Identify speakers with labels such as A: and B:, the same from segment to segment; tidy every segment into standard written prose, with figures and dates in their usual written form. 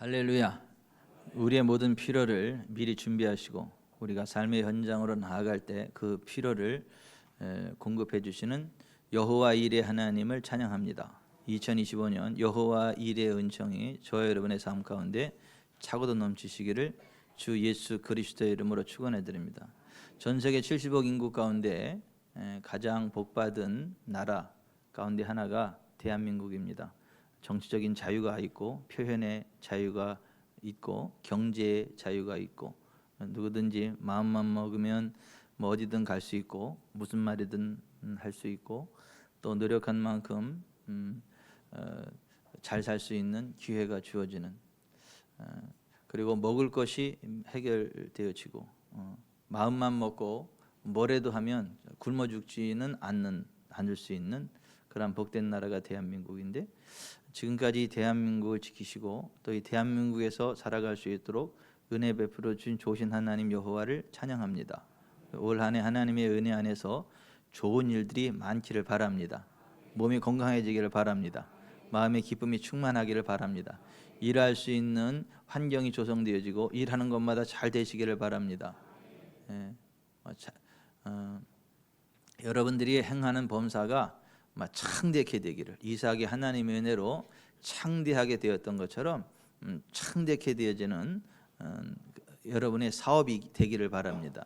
A: 할렐루야. 우리의 모든 필요를 미리 준비하시고 우리가 삶의 현장으로 나아갈 때 그 필요를 공급해 주시는 여호와 일의 하나님을 찬양합니다. 2025년 여호와 일의 은총이 저와 여러분의 삶 가운데 차고도 넘치시기를 주 예수 그리스도의 이름으로 축원해 드립니다. 전 세계 70억 인구 가운데 가장 복받은 나라 가운데 하나가 대한민국입니다. 정치적인 자유가 있고 표현의 자유가 있고 경제의 자유가 있고 누구든지 마음만 먹으면 뭐 어디든 갈 수 있고 무슨 말이든 할 수 있고 또 노력한 만큼 잘 살 수 있는 기회가 주어지는 그리고 먹을 것이 해결되어지고 마음만 먹고 뭐래도 하면 굶어 죽지는 않을 수 있는 그런 복된 나라가 대한민국인데 지금까지 대한민국을 지키시고 또 이 대한민국에서 살아갈 수 있도록 은혜 베풀어 주신 좋으신 하나님 여호와를 찬양합니다. 올 한 해 하나님의 은혜 안에서 좋은 일들이 많기를 바랍니다. 몸이 건강해지기를 바랍니다. 마음의 기쁨이 충만하기를 바랍니다. 일할 수 있는 환경이 조성되어지고 일하는 것마다 잘 되시기를 바랍니다. 여러분들이 행하는 범사가 창대케 되기를, 이삭이 하나님의 은혜로 창대하게 되었던 것처럼 창대케 되어지는 여러분의 사업이 되기를 바랍니다.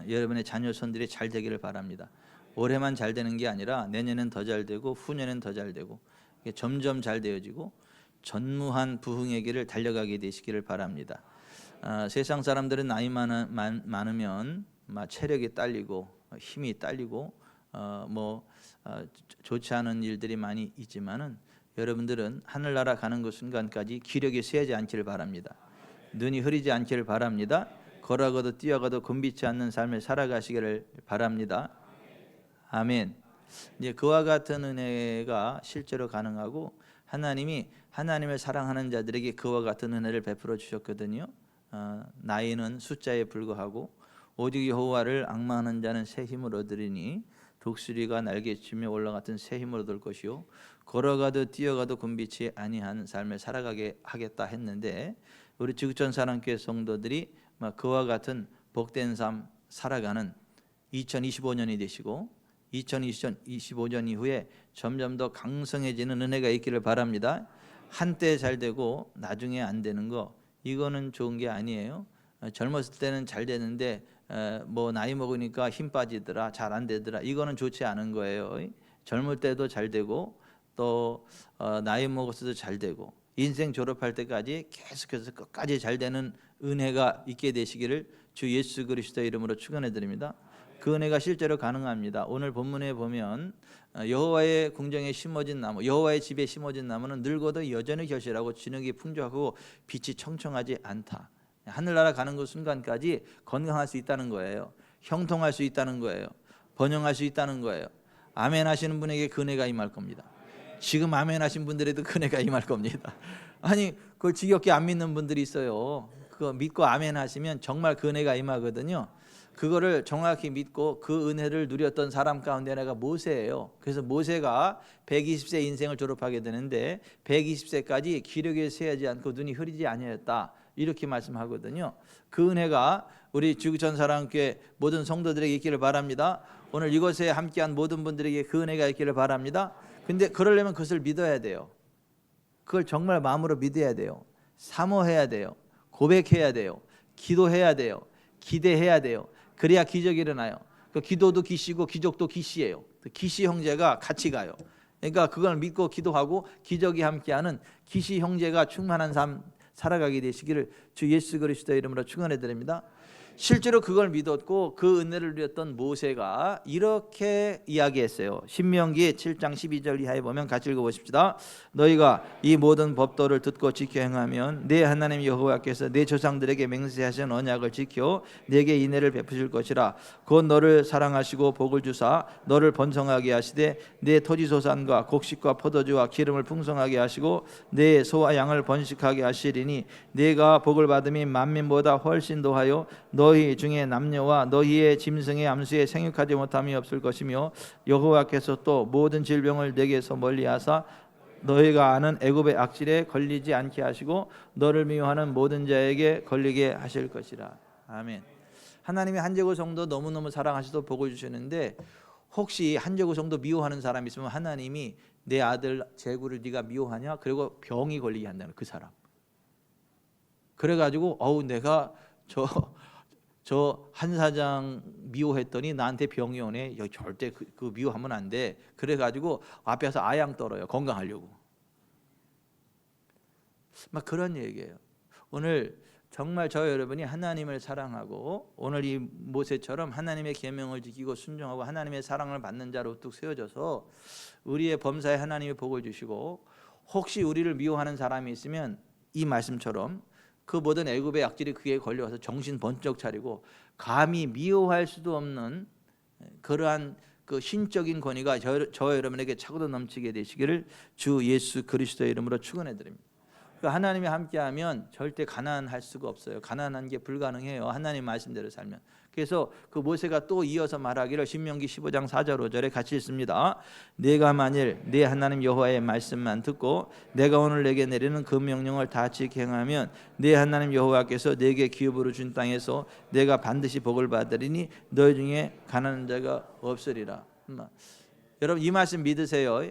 A: 여러분의 자녀 손들이 잘 되기를 바랍니다. 올해만 잘 되는 게 아니라 내년엔 더 잘 되고 후년엔 더 잘 되고 점점 잘 되어지고 전무한 부흥의 길을 달려가게 되시기를 바랍니다. 세상 사람들은 나이 많으면 체력이 딸리고 힘이 딸리고 좋지 않은 일들이 많이 있지만은 여러분들은 하늘나라 가는 그 순간까지 기력이 쇠하지 않기를 바랍니다. 눈이 흐리지 않기를 바랍니다. 걸어가도 뛰어가도 곤비치 않는 삶을 살아가시기를 바랍니다. 아멘. 이제 그와 같은 은혜가 실제로 가능하고 하나님이 하나님을 사랑하는 자들에게 그와 같은 은혜를 베풀어 주셨거든요. 나이는 숫자에 불과하고 오직 여호와를 앙망하는 자는 새 힘을 얻으리니 독수리가 날개치며 올라갔던 새 힘을 얻을 것이요 걸어가도 뛰어가도 곤비치 아니한 삶을 살아가게 하겠다 했는데 우리 지구촌 사랑교회 성도들이 그와 같은 복된 삶 살아가는 2025년이 되시고 2025년 이후에 점점 더 강성해지는 은혜가 있기를 바랍니다. 한때 잘 되고 나중에 안 되는 거 이거는 좋은 게 아니에요. 젊었을 때는 잘 되는데 나이 먹으니까 힘 빠지더라, 잘 안 되더라, 이거는 좋지 않은 거예요. 젊을 때도 잘 되고 또 나이 먹었어도 잘 되고 인생 졸업할 때까지 계속해서 끝까지 잘 되는 은혜가 있게 되시기를 주 예수 그리스도의 이름으로 축원해 드립니다. 그 은혜가 실제로 가능합니다. 오늘 본문에 보면 여호와의 궁정에 심어진 나무, 여호와의 집에 심어진 나무는 늙어도 여전히 결실하고 진흙이 풍족하고 빛이 청청하지 않다. 하늘나라 가는 그 순간까지 건강할 수 있다는 거예요. 형통할 수 있다는 거예요. 번영할 수 있다는 거예요. 아멘 하시는 분에게 그 은혜가 임할 겁니다. 지금 아멘 하신 분들에도 그 은혜가 임할 겁니다. 아니 그걸 지겹게 안 믿는 분들이 있어요. 그거 믿고 아멘 하시면 정말 그 은혜가 임하거든요. 그거를 정확히 믿고 그 은혜를 누렸던 사람 가운데 하나가 모세예요. 그래서 모세가 120세 인생을 졸업하게 되는데 120세까지 기력에 쇠하지 않고 눈이 흐리지 아니하였다 이렇게 말씀하거든요. 그 은혜가 우리 지구촌 사랑교회 모든 성도들에게 있기를 바랍니다. 오늘 이곳에 함께한 모든 분들에게 그 은혜가 있기를 바랍니다. 근데 그러려면 그것을 믿어야 돼요. 그걸 정말 마음으로 믿어야 돼요. 사모해야 돼요. 고백해야 돼요. 기도해야 돼요. 기대해야 돼요. 그래야 기적이 일어나요. 그 기도도 기시고 기적도 기시예요. 기시 형제가 같이 가요. 그러니까 그걸 믿고 기도하고 기적이 함께하는 기시 형제가 충만한 삶 살아가게 되시기를 주 예수 그리스도의 이름으로 축원해 드립니다. 실제로 그걸 믿었고 그 은혜를 누렸던 모세가 이렇게 이야기했어요. 신명기 7장 12절 이하에 보면 같이 읽어보십시다. 너희가 이 모든 법도를 듣고 지켜 행하면 내 하나님 여호와께서 내 조상들에게 맹세하신 언약을 지켜 내게 인애를 베푸실 것이라. 곧 너를 사랑하시고 복을 주사 너를 번성하게 하시되 내 토지소산과 곡식과 포도주와 기름을 풍성하게 하시고 내 소와 양을 번식하게 하시리니 내가 복을 받음이 만민보다 훨씬 더하여 너희 중에 남녀와 너희의 짐승의 암수에 생육하지 못함이 없을 것이며 여호와께서 또 모든 질병을 내게서 멀리하사 너희가 아는 애굽의 악질에 걸리지 않게 하시고 너를 미워하는 모든 자에게 걸리게 하실 것이라. 아멘. 하나님이 한제구 성도 너무너무 사랑하시도 복을 주시는데 혹시 한제구 성도 미워하는 사람이 있으면 하나님이 내 아들 제구를 네가 미워하냐? 그리고 병이 걸리게 한다는 그 사람. 그래가지고 내가 저 한 사장 미워했더니 나한테 병이 오네. 절대 그 미워하면 안 돼. 그래가지고 앞에서 아양 떨어요. 건강하려고. 막 그런 얘기예요. 오늘 정말 저 여러분이 하나님을 사랑하고 오늘 이 모세처럼 하나님의 계명을 지키고 순종하고 하나님의 사랑을 받는 자로 우뚝 세워져서 우리의 범사에 하나님의 복을 주시고 혹시 우리를 미워하는 사람이 있으면 이 말씀처럼 그 모든 애굽의 악질이 그에 걸려와서 정신 번쩍 차리고 감히 미워할 수도 없는 그러한 그 신적인 권위가 저 여러분에게 차고도 넘치게 되시기를 주 예수 그리스도의 이름으로 축원해 드립니다. 하나님이 함께하면 절대 가난할 수가 없어요. 가난한 게 불가능해요. 하나님 말씀대로 살면. 그래서 그 모세가 또 이어서 말하기를 신명기 15장 4절 5절에 같이 읽습니다. 내가 만일 내 하나님 여호와의 말씀만 듣고 내가 오늘 내게 내리는 그 명령을 다 지켜 행하면 내 하나님 여호와께서 내게 기업으로 준 땅에서 내가 반드시 복을 받으리니 너희 중에 가난한 자가 없으리라. 여러분 이 말씀 믿으세요.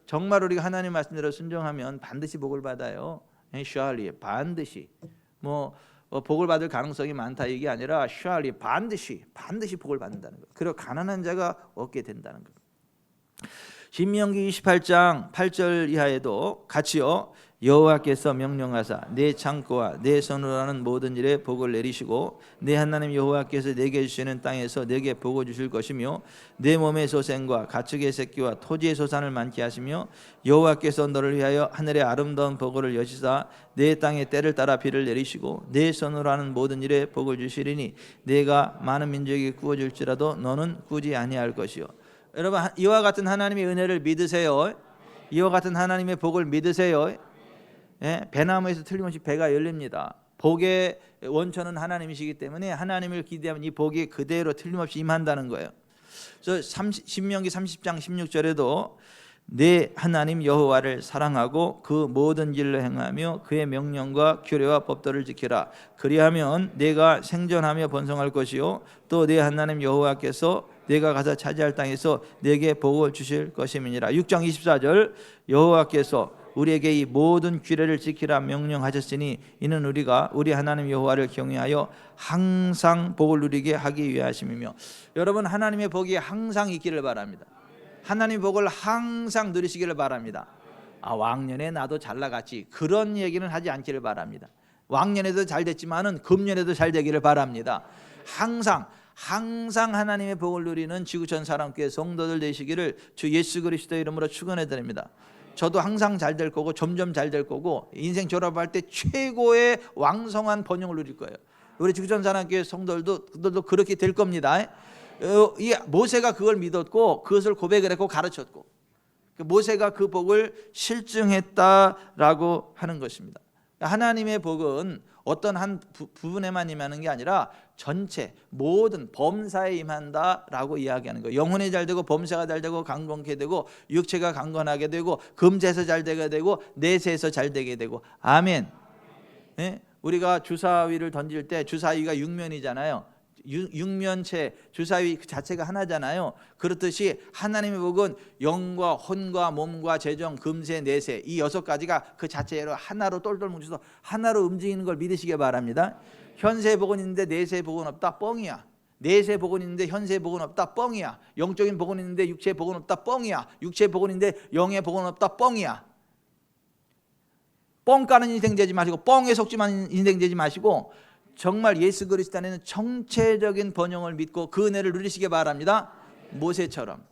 A: 정말 우리가 하나님 말씀대로 순종하면 반드시 복을 받아요. surely 반드시 복을 받을 가능성이 많다 이게 아니라 surely 반드시 복을 받는다는 거예요. 그리고 가난한 자가 얻게 된다는 거예요. 신명기 28장 8절 이하에도 같이요. 여호와께서 명령하사 내 창고와 내 손으로 하는 모든 일에 복을 내리시고 내 하나님 여호와께서 내게 주시는 땅에서 내게 복을 주실 것이며 내 몸의 소생과 가축의 새끼와 토지의 소산을 많게 하시며 여호와께서 너를 위하여 하늘의 아름다운 복을 여시사 내 땅에 때를 따라 비를 내리시고 내 손으로 하는 모든 일에 복을 주시리니 내가 많은 민족에게 구워줄지라도 너는 꾸지 아니할 것이요. 여러분 이와 같은 하나님의 은혜를 믿으세요. 이와 같은 하나님의 복을 믿으세요. 배나무에서 틀림없이 배가 열립니다. 복의 원천은 하나님이시기 때문에 하나님을 기대하면 이 복이 그대로 틀림없이 임한다는 거예요. 그래서 신명기 30장 16절에도 내 하나님 여호와를 사랑하고 그 모든 길로 행하며 그의 명령과 규례와 법도를 지키라. 그리하면 내가 생존하며 번성할 것이요 또 내 하나님 여호와께서 내가 가서 차지할 땅에서 내게 복을 주실 것임이니라. 6장 24절 여호와께서 우리에게 이 모든 규례를 지키라 명령하셨으니 이는 우리가 우리 하나님 여호와를 경외하여 항상 복을 누리게 하기 위하심이며. 여러분 하나님의 복이 항상 있기를 바랍니다. 하나님의 복을 항상 누리시기를 바랍니다. 왕년에 나도 잘 나갔지 그런 얘기는 하지 않기를 바랍니다. 왕년에도 잘 됐지만은 금년에도 잘 되기를 바랍니다. 항상 하나님의 복을 누리는 지구촌 사랑교회 성도들 되시기를 주 예수 그리스도의 이름으로 축원해 드립니다. 저도 항상 잘 될 거고 점점 잘 될 거고 인생 졸업할 때 최고의 왕성한 번영을 누릴 거예요. 우리 지구촌 사랑교회 성도들도 그렇게 될 겁니다. 이 모세가 그걸 믿었고 그것을 고백을 했고 가르쳤고 모세가 그 복을 실증했다라고 하는 것입니다. 하나님의 복은 어떤 한 부분에만 임하는 게 아니라 전체 모든 범사에 임한다라고 이야기하는 거예요. 영혼이 잘 되고 범사가 잘 되고 강건케 되고 육체가 강건하게 되고 금세에서 잘 되게 되고 내세에서 잘 되게 되고. 아멘. 우리가 주사위를 던질 때 주사위가 6면이잖아요. 6면체 주사위 그 자체가 하나잖아요. 그렇듯이 하나님의 복은 영과 혼과 몸과 재정 금세 내세 이 6가지가 그 자체로 하나로 똘똘 뭉쳐서 하나로 움직이는 걸 믿으시기 바랍니다. 현세 복은 있는데 내세 복은 없다 뻥이야. 내세 복은 있는데 현세 복은 없다 뻥이야. 영적인 복은 있는데 육체 복은 없다 뻥이야. 육체 복은 있는데 영의 복은 없다 뻥이야. 뻥 까는 인생 되지 마시고 뻥에 속지만 인생 되지 마시고 정말 예수 그리스도 안에는 정체적인 번영을 믿고 그 은혜를 누리시기 바랍니다. 모세처럼.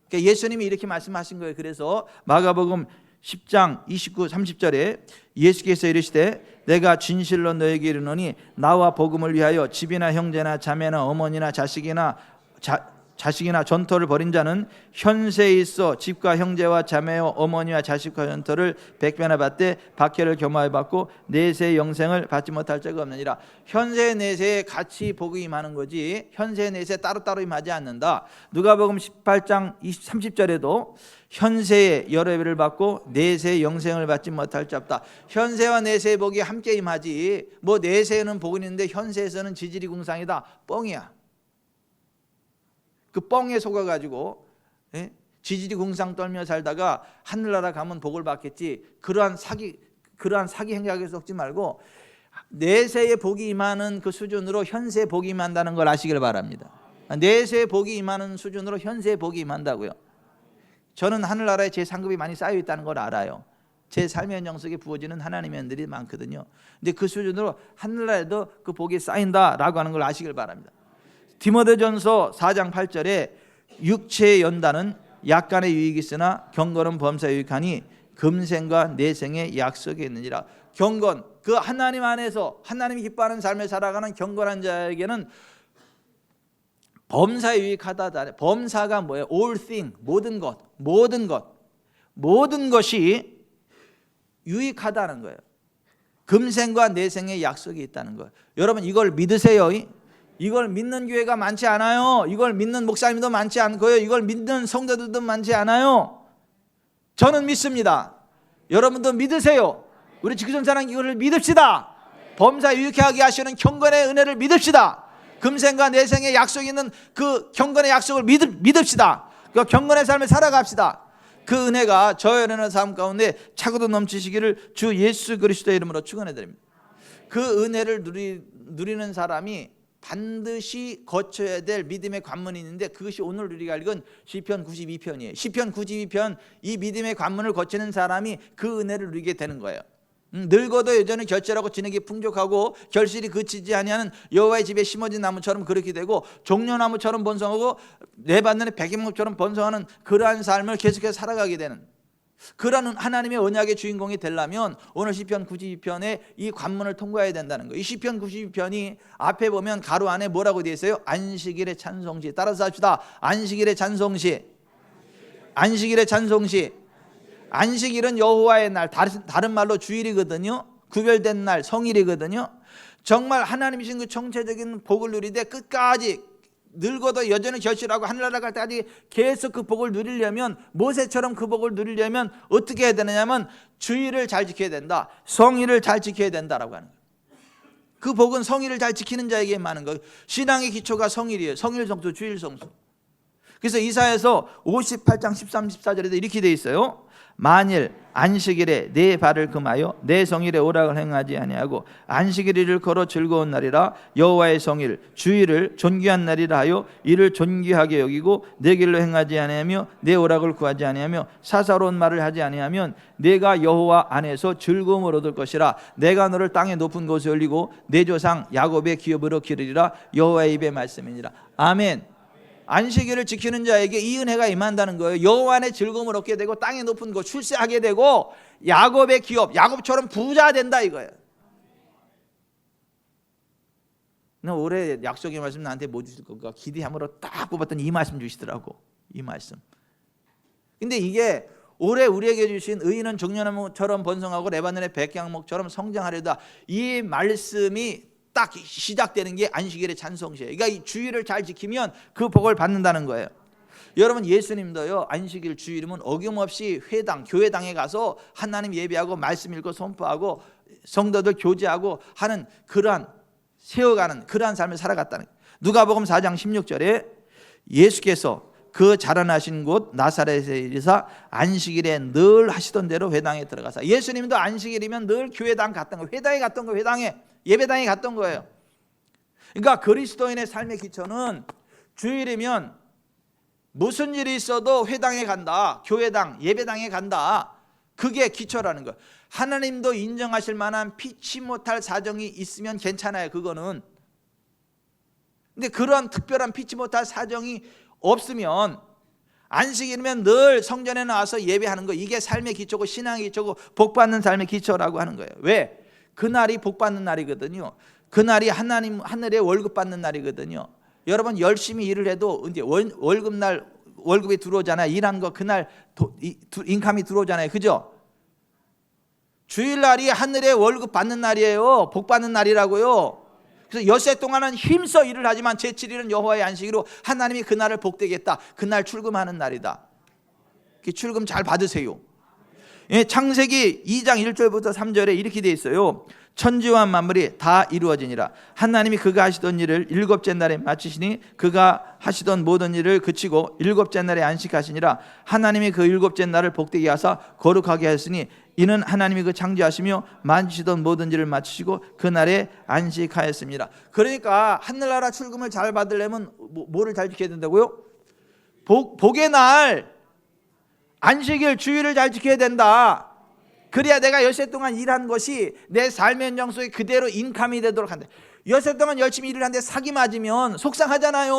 A: 그러니까 예수님이 이렇게 말씀하신 거예요. 그래서 마가복음 10장 29, 30절에 예수께서 이르시되 내가 진실로 너에게 이르노니 나와 복음을 위하여 집이나 형제나 자매나 어머니나 자식이나 자식이나 전토를 벌인 자는 현세에 있어 집과 형제와 자매와 어머니와 자식과 전토를 100배나 받되 박해를 겸하여 받고 내세의 영생을 받지 못할 자가 없느니라. 현세 내세에 같이 복이 임하는 거지 현세 내세 따로따로 임하지 않는다. 누가복음 18장 30절에도 현세에 여러 배를 받고 내세의 영생을 받지 못할 자 없다. 현세와 내세의 복이 함께 임하지 뭐 내세에는 복은 있는데 현세에서는 지지리궁상이다, 뻥이야. 그 뻥에 속아가지고 지지리궁상 떨며 살다가 하늘나라 가면 복을 받겠지, 그러한 사기 행각에 속지 말고 내세의 복이 임하는 그 수준으로 현세의 복이 임한다는 걸 아시길 바랍니다. 내세의 복이 임하는 수준으로 현세의 복이 임한다고요. 저는 하늘나라에 제 상급이 많이 쌓여 있다는 걸 알아요. 제 삶의 현장 속에 부어지는 하나님의 은들이 많거든요. 근데 그 수준으로 하늘나라에도 그 복이 쌓인다라고 하는 걸 아시길 바랍니다. 디모데전서 4장 8절에 육체의 연단은 약간의 유익이 있으나 경건은 범사에 유익하니 금생과 내생의 약속이 있느니라. 경건, 그 하나님 안에서 하나님이 기뻐하는 삶을 살아가는 경건한 자에게는 범사에 유익하다. 범사가 뭐예요? All thing, 모든 것이 유익하다는 거예요. 금생과 내생의 약속이 있다는 거예요. 여러분 이걸 믿으세요? 이걸 믿는 교회가 많지 않아요. 이걸 믿는 목사님도 많지 않고요. 이걸 믿는 성도들도 많지 않아요. 저는 믿습니다. 여러분도 믿으세요. 우리 지구촌사랑 이거를 믿읍시다. 범사 유익하게 하시는 경건의 은혜를 믿읍시다. 금생과 내생의 약속이 있는 그 경건의 약속을 믿읍시다. 그 경건의 삶을 살아갑시다. 그 은혜가 저의 은혜의 삶 가운데 차고도 넘치시기를 주 예수 그리스도의 이름으로 축원해 드립니다. 그 은혜를 누리는 사람이 반드시 거쳐야 될 믿음의 관문이 있는데 그것이 오늘 우리가 읽은 시편 92편이에요. 시편 92편, 이 믿음의 관문을 거치는 사람이 그 은혜를 누리게 되는 거예요. 늙어도 여전히 결실하고 진액이 풍족하고 결실이 그치지 아니하는 여호와의 집에 심어진 나무처럼 그렇게 되고 종려나무처럼 번성하고 내받는 백인목처럼 번성하는 그러한 삶을 계속해서 살아가게 되는 그러한 하나님의 언약의 주인공이 되려면 오늘 시편 92편의 이 관문을 통과해야 된다는 거예요. 이 시편 92편이 앞에 보면 가로 안에 뭐라고 되어 있어요? 안식일의 찬송시. 따라서 합시다. 안식일의 찬송시. 안식일의 찬송시. 안식일은 여호와의 날, 다른 말로 주일이거든요. 구별된 날, 성일이거든요. 정말 하나님이신 그 정체적인 복을 누리되 끝까지 늙어도 여전히 결실하고 하늘나라 갈 때까지 계속 그 복을 누리려면, 모세처럼 그 복을 누리려면 어떻게 해야 되느냐면 주일을 잘 지켜야 된다, 성일을 잘 지켜야 된다라고 하는 거예요. 그 복은 성일을 잘 지키는 자에게 많은 거예요. 신앙의 기초가 성일이에요. 성일 성수, 주일 성수. 그래서 이사야서 58장 13, 14절에도 이렇게 돼 있어요. 만일 안식일에 내 발을 금하여 내 성일에 오락을 행하지 아니하고 안식일을 걸어 즐거운 날이라 여호와의 성일 주일을 존귀한 날이라 하여 이를 존귀하게 여기고 내 길로 행하지 아니하며 내 오락을 구하지 아니하며 사사로운 말을 하지 아니하면 내가 여호와 안에서 즐거움을 얻을 것이라. 내가 너를 땅의 높은 곳에 올리고 내 조상 야곱의 기업으로 기르리라. 여호와의 입의 말씀이니라. 아멘. 안식일을 지키는 자에게 이 은혜가 임한다는 거예요. 여호와 안에 즐거움을 얻게 되고 땅의 높은 곳 출세하게 되고 야곱의 기업, 야곱처럼 부자 된다 이거예요. 올해 약속의 말씀 나한테 뭐 주실 건가 기대함으로 딱 뽑았더니 이 말씀 주시더라고. 이 말씀. 근데 이게 올해 우리에게 주신 의인은 종려나무처럼 번성하고 레바논의 백향목처럼 성장하려다, 이 말씀이 딱 시작되는 게 안식일의 찬송시예요. 그러니까 이 주일을 잘 지키면 그 복을 받는다는 거예요. 여러분 예수님도요, 안식일 주일이면 어김없이 회당, 교회당에 가서 하나님 예배하고 말씀 읽고 선포하고 성도들 교제하고 하는 그러한 세워가는 그러한 삶을 살아갔다는 거예요. 누가복음 4장 16절에 예수께서 그 자라나신 곳 나사렛에 이르사 안식일에 늘 하시던 대로 회당에 들어가서, 예수님도 안식일이면 늘 교회당 갔던 거예요. 회당에 갔던 거예요. 회당에, 예배당에 갔던 거예요. 그러니까 그리스도인의 삶의 기초는 주일이면 무슨 일이 있어도 회당에 간다, 교회당, 예배당에 간다. 그게 기초라는 거예요. 하나님도 인정하실 만한 피치 못할 사정이 있으면 괜찮아요. 그거는. 근데 그러한 특별한 피치 못할 사정이 없으면 안식일이면 늘 성전에 나와서 예배하는 거, 이게 삶의 기초고 신앙의 기초고 복받는 삶의 기초라고 하는 거예요. 왜? 그날이 복받는 날이거든요. 그날이 하나님 하늘에 월급 받는 날이거든요. 여러분 열심히 일을 해도 이제 월급날 월급이 들어오잖아요. 일한 거 그날 인감이 들어오잖아요. 그죠? 주일날이 하늘에 월급 받는 날이에요. 복 받는 날이라고요. 그래서 엿새 동안은 힘써 일을 하지만 제7일은 여호와의 안식으로 하나님이 그날을 복되겠다. 그날 출금하는 날이다. 출금 잘 받으세요. 창세기 2장 1절부터 3절에 이렇게 되어 있어요. 천지와 만물이 다 이루어지니라. 하나님이 그가 하시던 일을 일곱째 날에 마치시니 그가 하시던 모든 일을 그치고 일곱째 날에 안식하시니라. 하나님이 그 일곱째 날을 복되게 하사 거룩하게 하였으니 이는 하나님이 그 창조하시며 만지시던 모든 일을 마치시고 그날에 안식하였습니다. 그러니까 하늘나라 출금을 잘 받으려면 뭐를 잘 지켜야 된다고요? 복의 날 안식일 주일을 잘 지켜야 된다. 그래야 내가 엿새 동안 일한 것이 내 삶의 현장 속에 그대로 인감이 되도록 한다. 엿새 동안 열심히 일을 하는데 사기 맞으면 속상하잖아요.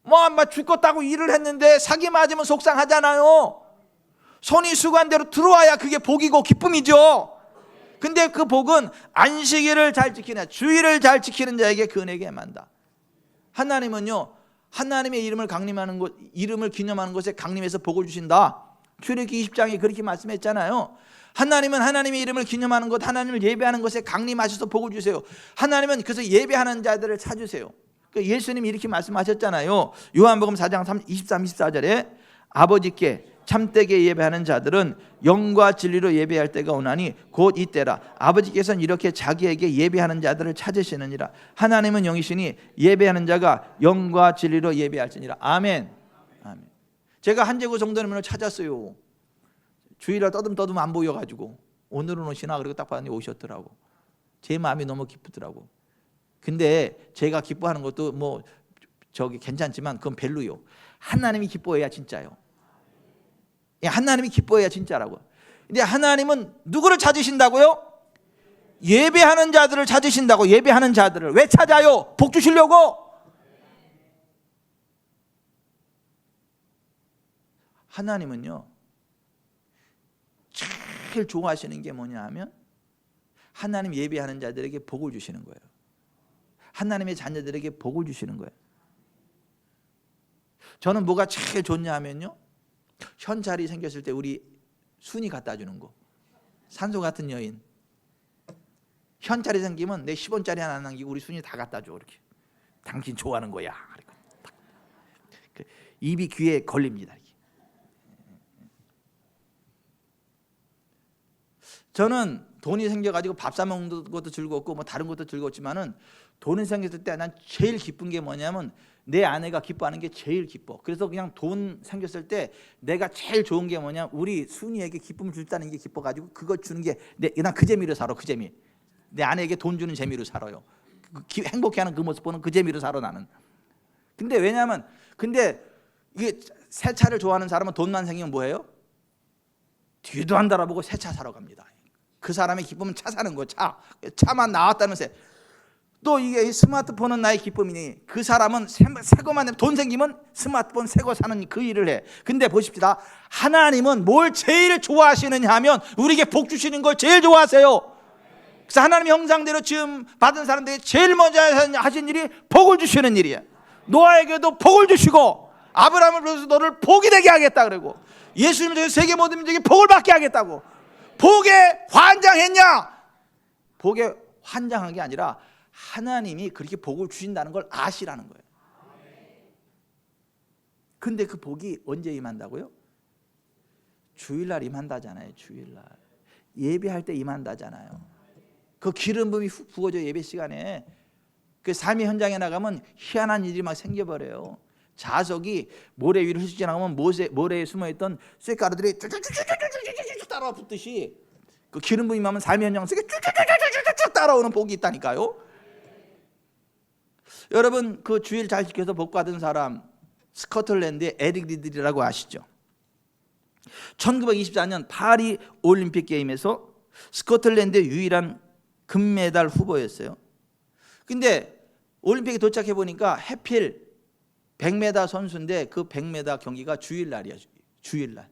A: 뭐 죽겠다고 일을 했는데 사기 맞으면 속상하잖아요. 손이 수고한 대로 들어와야 그게 복이고 기쁨이죠. 근데 그 복은 안식일을 잘 지키는, 주일을 잘 지키는 자에게 그 은혜가 임한다. 하나님은요, 하나님의 이름을 강림하는 것, 이름을 기념하는 것에 강림해서 복을 주신다. 출애굽기 20장에 그렇게 말씀했잖아요. 하나님은 하나님의 이름을 기념하는 것, 하나님을 예배하는 것에 강림하셔서 복을 주세요. 하나님은 그래서 예배하는 자들을 찾으세요. 예수님이 이렇게 말씀하셨잖아요. 요한복음 4장 23, 24절에 아버지께 참되게 예배하는 자들은 영과 진리로 예배할 때가 오나니 곧 이때라. 아버지께서는 이렇게 자기에게 예배하는 자들을 찾으시느니라. 하나님은 영이시니 예배하는 자가 영과 진리로 예배할지니라. 아멘. 아멘. 제가 한재구 성도님을 찾았어요. 주일날 떠듬 안 보여가지고 오늘은 오시나 그리고 딱 봤더니 오셨더라고. 제 마음이 너무 기쁘더라고. 근데 제가 기뻐하는 것도 뭐 괜찮지만 그건 별로요. 하나님이 기뻐해야 진짜요. 하나님이 기뻐해야 진짜라고. 근데 하나님은 누구를 찾으신다고요? 예배하는 자들을 찾으신다고. 예배하는 자들을. 왜 찾아요? 복 주시려고. 하나님은요 제일 좋아하시는 게 뭐냐 하면 하나님 예배하는 자들에게 복을 주시는 거예요. 하나님의 자녀들에게 복을 주시는 거예요. 저는 뭐가 제일 좋냐 하면요, 현찰이 생겼을 때 우리 순이 갖다 주는 거. 산소 같은 여인. 현찰이 생기면 내 10원짜리 하나 남기고 우리 순이 다 갖다 줘. 이렇게. 당신 좋아하는 거야. 입이 귀에 걸립니다. 저는 돈이 생겨가지고 밥 사 먹는 것도 즐겁고 뭐 다른 것도 즐겁지만은 돈이 생겼을 때 난 제일 기쁜 게 뭐냐면 내 아내가 기뻐하는 게 제일 기뻐. 그래서 그냥 돈 생겼을 때 내가 제일 좋은 게 뭐냐, 우리 순이에게 기쁨을 줄다는 게 기뻐가지고 그거 주는 게 난 그 재미로 살아. 그 재미. 내 아내에게 돈 주는 재미로 살아요. 행복해하는 그 모습 보는 그 재미로 살아 나는. 근데 왜냐하면 이게 새 차를 좋아하는 사람은 돈만 생기면 뭐예요? 뒤도 안 달아보고 새 차 사러 갑니다. 그 사람의 기쁨은 차 사는 거. 차만 나왔다면서. 또 이게 스마트폰은 나의 기쁨이니 그 사람은 새 거만 되면 돈 생기면 스마트폰 새 거 사는 그 일을 해. 근데 보십시다. 하나님은 뭘 제일 좋아하시느냐 하면 우리에게 복 주시는 걸 제일 좋아하세요. 그래서 하나님의 형상대로 지음 받은 사람들이 제일 먼저 하신 일이 복을 주시는 일이에요. 노아에게도 복을 주시고 아브라함을 불러서 너를 복이 되게 하겠다 그러고 예수님을 통해 세계 모든 민족이 복을 받게 하겠다고. 복에 환장했냐? 복에 환장한 게 아니라 하나님이 그렇게 복을 주신다는 걸 아시라는 거예요. 근데 그 복이 언제 임한다고요? 주일날 임한다잖아요. 주일날 예배할 때 임한다잖아요. 그 기름 부음이 훅 부어져. 예배 시간에 그 삶의 현장에 나가면 희한한 일이 막 생겨버려요. 자석이 모래 위를 훑지 나가면 모래에 숨어있던 쇳가루들이 쭈쭈쭈쭈쭈쭈쭈 따라 붙듯이 그 기름 부음이 임하면 삶의 현장 속에 쭈쭈쭈쭈쭈 따라오는 복이 있다니까요. 여러분 그 주일 잘 지켜서 복 받은 사람 스코틀랜드의 에릭 리들이라고 아시죠? 1924년 파리 올림픽 게임에서 스코틀랜드의 유일한 금메달 후보였어요. 근데 올림픽에 도착해 보니까 해필 100m 선수인데 그 100m 경기가 주일날이야. 주일날.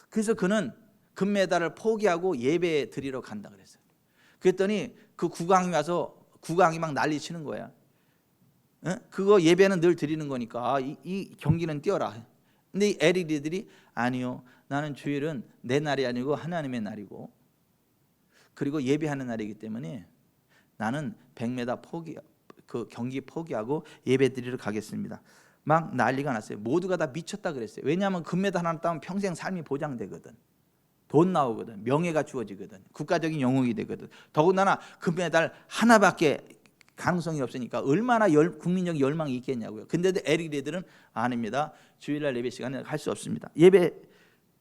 A: 그래서 그는 금메달을 포기하고 예배 드리러 간다 그랬어요. 그랬더니 그 국왕이 와서 국왕이 막 난리 치는 거야. 그거 예배는 늘 드리는 거니까 이 경기는 뛰어라. 근데 이 에리리들이 아니요, 나는 주일은 내 날이 아니고 하나님의 날이고, 그리고 예배하는 날이기 때문에 나는 100m 그 경기 포기하고 예배 드리러 가겠습니다. 막 난리가 났어요. 모두가 다 미쳤다 그랬어요. 왜냐하면 금메달 하나 따면 평생 삶이 보장되거든. 돈 나오거든. 명예가 주어지거든. 국가적인 영웅이 되거든. 더군다나 금메달 하나밖에 가능성이 없으니까 얼마나 국민적 열망이 있겠냐고요. 근데도 에리리들은 아닙니다. 주일날 예배 시간에 할 수 없습니다. 예배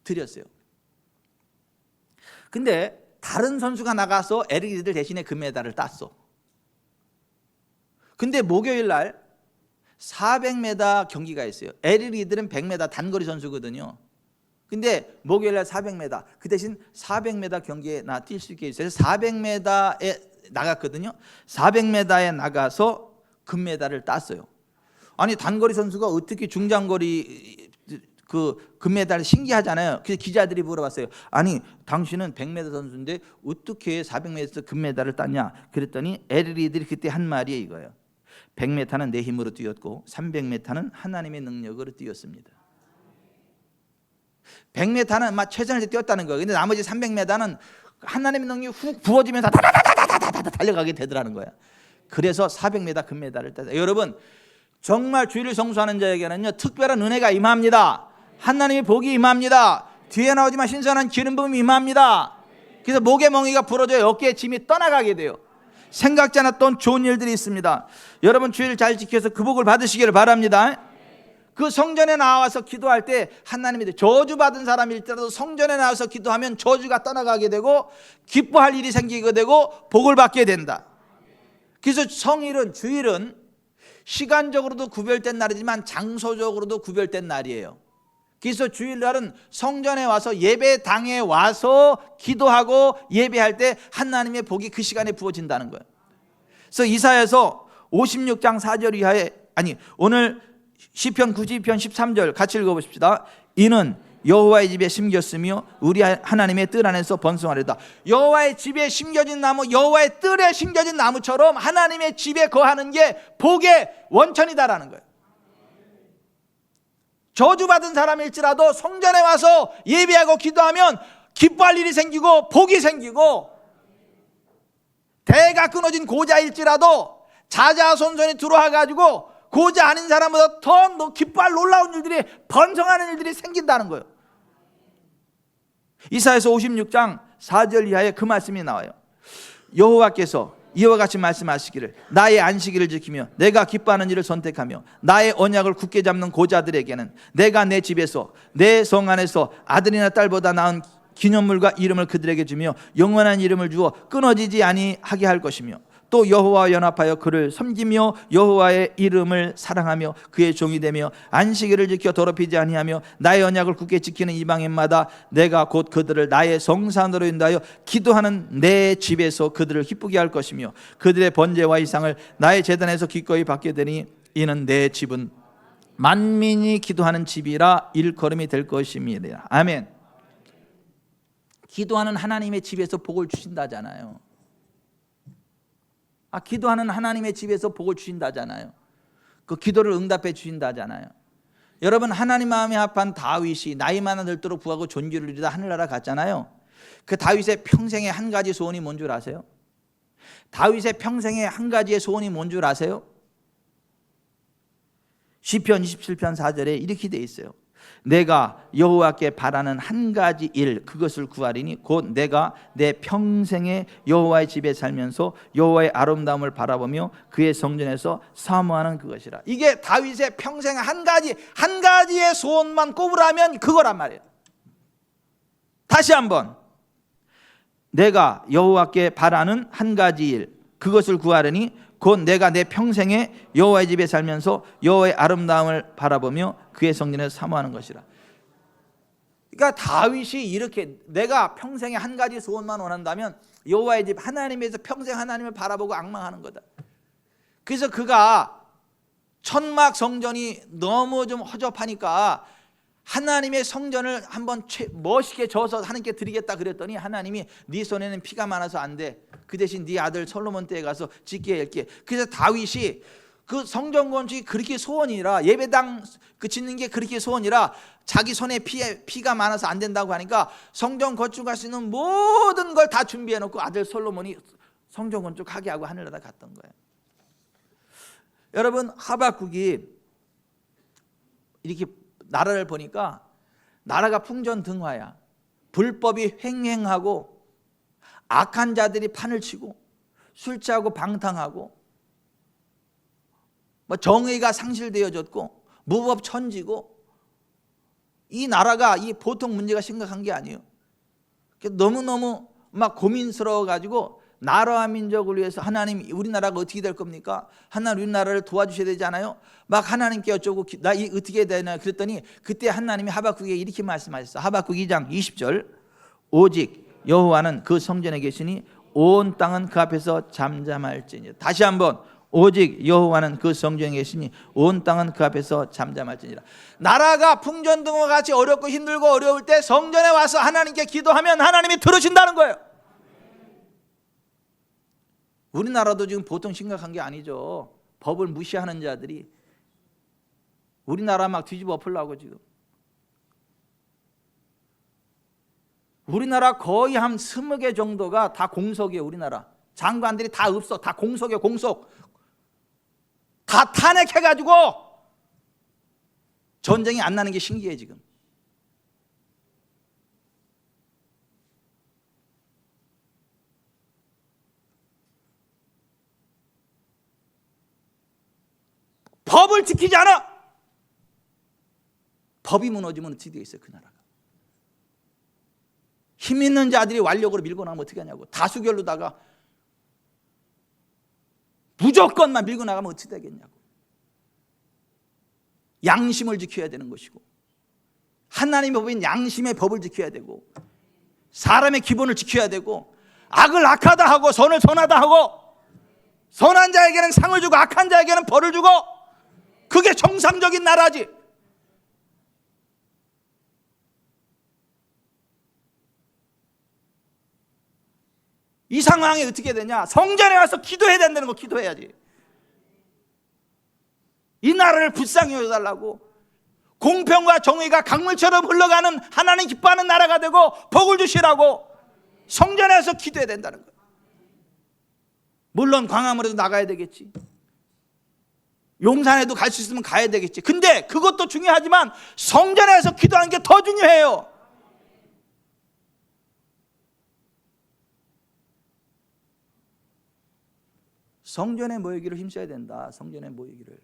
A: 드렸어요. 근데 다른 선수가 나가서 에리리들 대신에 금메달을 땄어. 근데 목요일 날 400m 경기가 있어요. 에리리들은 100m 단거리 선수거든요. 근데 목요일 날 400m, 그 대신 400m 경기에 나 뛸 수 있게 있어요. 400m에 나갔거든요. 400m에 나가서 금메달을 땄어요. 아니 단거리 선수가 어떻게 중장거리 그 금메달, 신기하잖아요. 그래서 기자들이 물어봤어요. 아니 당신은 100m 선수인데 어떻게 400m에서 금메달을 땄냐? 그랬더니 에리리들이 그때 한 말이 이거예요. 100m는 내 힘으로 뛰었고 300m는 하나님의 능력으로 뛰었습니다. 100m는 막 최선을 다해 뛰었다는 거예요. 근데 나머지 300m는 하나님의 능력이 훅 부어지면서 다다다다다다다 달려가게 되더라는 거야. 그래서 400m 금메달을 땄어요. 여러분, 정말 주일을 성수하는 자에게는요 특별한 은혜가 임합니다. 하나님의 복이 임합니다. 뒤에 나오지만 신선한 기름 부음이 임합니다. 그래서 목의 멍이가 부러져요. 어깨에 짐이 떠나가게 돼요. 생각지 않았던 좋은 일들이 있습니다. 여러분 주일 잘 지켜서 그 복을 받으시기를 바랍니다. 그 성전에 나와서 기도할 때 하나님이 저주받은 사람일지라도 성전에 나와서 기도하면 저주가 떠나가게 되고 기뻐할 일이 생기게 되고 복을 받게 된다. 그래서 성일은, 주일은 시간적으로도 구별된 날이지만 장소적으로도 구별된 날이에요. 그래서 주일날은 성전에 와서 예배당에 와서 기도하고 예배할 때 하나님의 복이 그 시간에 부어진다는 거예요. 그래서 이사야서 56장 4절 이하에, 아니 오늘 시편 92편 13절 같이 읽어보십시다. 이는 여호와의 집에 심겼으며 우리 하나님의 뜰 안에서 번성하리다. 여호와의 집에 심겨진 나무, 여호와의 뜰에 심겨진 나무처럼 하나님의 집에 거하는 게 복의 원천이다라는 거예요. 저주받은 사람일지라도 성전에 와서 예배하고 기도하면 기뻐할 일이 생기고 복이 생기고, 대가 끊어진 고자일지라도 자자손손이 들어와가지고 고자 아닌 사람보다 더 기뻐할 놀라운 일들이, 번성하는 일들이 생긴다는 거예요. 이사야서 56장 4절 이하에 그 말씀이 나와요. 여호와께서 이와 같이 말씀하시기를 나의 안식일을 지키며 내가 기뻐하는 일을 선택하며 나의 언약을 굳게 잡는 고자들에게는 내가 내 집에서 내 성 안에서 아들이나 딸보다 나은 기념물과 이름을 그들에게 주며 영원한 이름을 주어 끊어지지 아니하게 할 것이며, 또 여호와와 연합하여 그를 섬기며 여호와의 이름을 사랑하며 그의 종이 되며 안식일을 지켜 더럽히지 아니하며 나의 언약을 굳게 지키는 이방인마다 내가 곧 그들을 나의 성산으로 인도하여 기도하는 내 집에서 그들을 기쁘게 할 것이며 그들의 번제와 이상을 나의 제단에서 기꺼이 받게 되니 이는 내 집은 만민이 기도하는 집이라 일컬음이 될 것입니다. 아멘. 기도하는 하나님의 집에서 복을 주신다잖아요. 기도하는 하나님의 집에서 복을 주신다잖아요. 그 기도를 응답해 주신다잖아요. 여러분, 하나님 마음에 합한 다윗이 나이 많아 늙도록 구하고 존귀를 누리다 하늘나라 갔잖아요. 그 다윗의 평생의 한 가지 소원이 뭔 줄 아세요? 다윗의 평생의 한 가지의 소원이 뭔 줄 아세요? 시편 27편 4절에 이렇게 돼 있어요. 내가 여호와께 바라는 한 가지 일, 그것을 구하리니 곧 내가 내 평생에 여호와의 집에 살면서 여호와의 아름다움을 바라보며 그의 성전에서 사모하는 그것이라. 이게 다윗의 평생 한 가지의 소원만 꼽으라면 그거란 말이에요. 다시 한번, 내가 여호와께 바라는 한 가지 일, 그것을 구하려니 곧 내가 내 평생에 여호와의 집에 살면서 여호와의 아름다움을 바라보며 그의 성전에서 사모하는 것이라. 그러니까 다윗이 이렇게 내가 평생에 한 가지 소원만 원한다면 여호와의 집, 하나님에서 평생 하나님을 바라보고 앙망하는 거다. 그래서 그가 천막 성전이 너무 좀 허접하니까 하나님의 성전을 한번 멋있게 져서 하나님께 드리겠다 그랬더니 하나님이 네 손에는 피가 많아서 안 돼. 그 대신 네 아들 솔로몬 때에 가서 짓게 할게. 그래서 다윗이 그 성전 건축이 그렇게 소원이라, 예배당 그 짓는 게 그렇게 소원이라 자기 손에 피가 많아서 안 된다고 하니까 성전 건축할 수 있는 모든 걸 다 준비해 놓고 아들 솔로몬이 성전 건축하게 하고 하늘나라 갔던 거예요. 여러분, 하박국이 이렇게 나라를 보니까 나라가 풍전등화야. 불법이 횡행하고 악한 자들이 판을 치고 술 취하고 방탕하고 정의가 상실되어졌고 무법천지고, 이 나라가 이 보통 문제가 심각한 게 아니에요. 너무너무 막 고민스러워 가지고 나라와 민족을 위해서 하나님, 우리나라가 어떻게 될 겁니까? 하나님 우리나라를 도와주셔야 되잖아요. 막 하나님께 어쩌고 나 어떻게 해야 되나 그랬더니 그때 하나님이 하박국에게 이렇게 말씀하셨어요. 하박국 2장 20절, 오직 여호와는 그 성전에 계시니 온 땅은 그 앞에서 잠잠할지니라. 다시 한번, 오직 여호와는 그 성전에 계시니 온 땅은 그 앞에서 잠잠할지니라. 나라가 풍전등화 같이 어렵고 힘들고 어려울 때 성전에 와서 하나님께 기도하면 하나님이 들으신다는 거예요. 우리나라도 지금 보통 심각한 게 아니죠. 법을 무시하는 자들이 우리나라 막 뒤집어 엎으려고 지금. 우리나라 거의 한 20개 정도가 다 공석이에요. 우리나라 장관들이 다 없어. 다 공석이에요. 공석. 다 탄핵해가지고 전쟁이 안 나는 게 신기해 지금. 법을 지키지 않아. 법이 무너지면 어떻게 되겠어요 그 나라가. 힘 있는 자들이 완력으로 밀고 나가면 어떻게 하냐고. 다수결로다가 무조건만 밀고 나가면 어떻게 되겠냐고. 양심을 지켜야 되는 것이고, 하나님의 법인 양심의 법을 지켜야 되고, 사람의 기본을 지켜야 되고, 악을 악하다 하고 선을 선하다 하고, 선한 자에게는 상을 주고 악한 자에게는 벌을 주고, 그게 정상적인 나라지. 이 상황이 어떻게 되냐? 성전에 와서 기도해야 된다는 거. 기도해야지. 이 나라를 불쌍히 여겨달라고, 공평과 정의가 강물처럼 흘러가는 하나님 기뻐하는 나라가 되고 복을 주시라고 성전에 와서 기도해야 된다는 거예요. 물론 광화문에도 나가야 되겠지, 용산에도 갈 수 있으면 가야 되겠지. 근데 그것도 중요하지만 성전에 와서 기도하는 게 더 중요해요. 성전에 모이기를 힘써야 된다. 성전에 모이기를.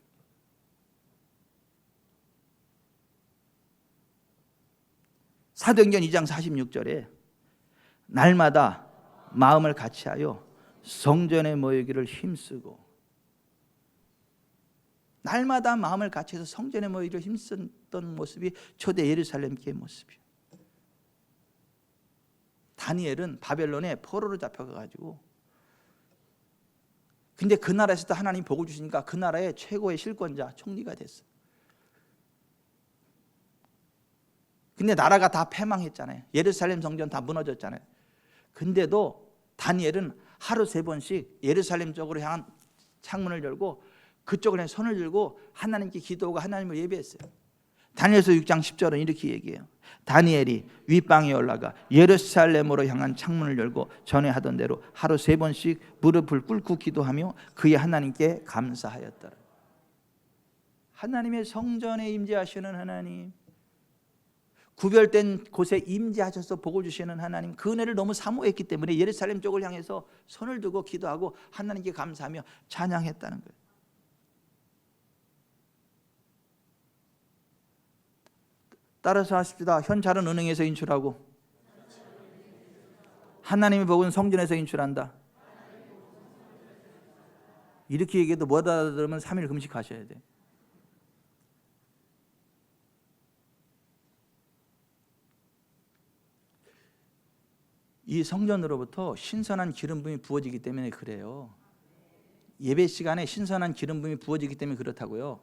A: 사도행전 2장 46절에 날마다 마음을 같이하여 성전에 모이기를 힘쓰고, 날마다 마음을 같이해서 성전에 모이기를 힘쓰던 모습이 초대 예루살렘 교회의 모습이에요. 다니엘은 바벨론에 포로로 잡혀가가지고, 근데 그 나라에서도 하나님 복을 주시니까 그 나라의 최고의 실권자, 총리가 됐어요. 근데 나라가 다 패망했잖아요. 예루살렘 성전 다 무너졌잖아요. 근데도 다니엘은 하루 3번씩 예루살렘 쪽으로 향한 창문을 열고 그쪽으로 손을 들고 하나님께 기도하고 하나님을 예배했어요. 다니엘서 6장 10절은 이렇게 얘기해요. 다니엘이 윗방에 올라가 예루살렘으로 향한 창문을 열고 전에 하던 대로 하루 3번씩 무릎을 꿇고 기도하며 그의 하나님께 감사하였더라. 하나님의 성전에 임재하시는 하나님, 구별된 곳에 임재하셔서 복을 주시는 하나님, 그 은혜를 너무 사모했기 때문에 예루살렘 쪽을 향해서 손을 들고 기도하고 하나님께 감사하며 찬양했다는 거예요. 따라서 하십시다. 현찰은 은행에서 인출하고 하나님의 복은 성전에서 인출한다. 이렇게 얘기해도 못 알아들으면 3일 금식하셔야 돼. 이 성전으로부터 신선한 기름 부음이 부어지기 때문에 그래요. 예배 시간에 신선한 기름 부음이 부어지기 때문에 그렇다고요.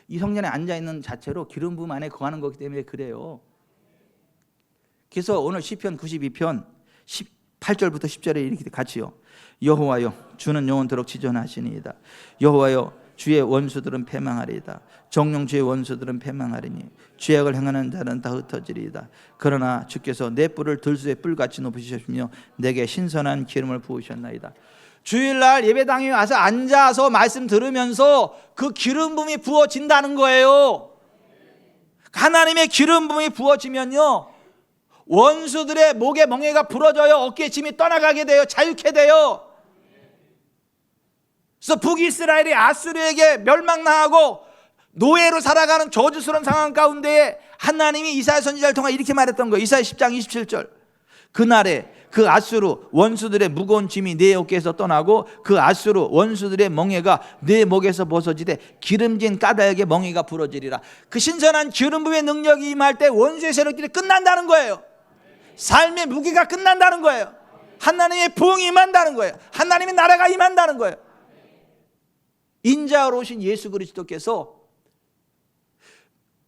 A: 이 성전에 앉아있는 자체로 기름 부음 안에 거하는 거기 때문에 그래요. 그래서 오늘 시편 92편 8절부터 10절에 이렇게 같이요. 여호와여 주는 영원토록 지존하시니이다. 여호와여 주의 원수들은 패망하리이다. 정령 주의 원수들은 패망하리니 죄악을 행하는 자는 다 흩어지리이다. 그러나 주께서 내 뿔을 들수의 뿔같이 높이셨으며 내게 신선한 기름을 부으셨나이다. 주일날 예배당에 와서 앉아서 말씀 들으면서 그 기름 부음이 부어진다는 거예요. 하나님의 기름 부음이 부어지면요, 원수들의 목에 멍에가 부러져요. 어깨에 짐이 떠나가게 돼요. 자유케 돼요. 그래서 북이스라엘이 아수르에게 멸망당하고 노예로 살아가는 저주스러운 상황 가운데에 하나님이 이사야 선지자를 통해 이렇게 말했던 거예요. 이사야 10장 27절. 그날에 그 아수르 원수들의 무거운 짐이 내 어깨에서 떠나고 그 아수르 원수들의 멍에가 내 목에서 벗어지되 기름진 까닭에 멍에가 부러지리라. 그 신선한 기름 부음의 능력이 임할 때 원수의 세력들이 끝난다는 거예요. 삶의 무게가 끝난다는 거예요. 하나님의 부흥이 임한다는 거예요. 하나님의 나라가 임한다는 거예요. 인자로 오신 예수 그리스도께서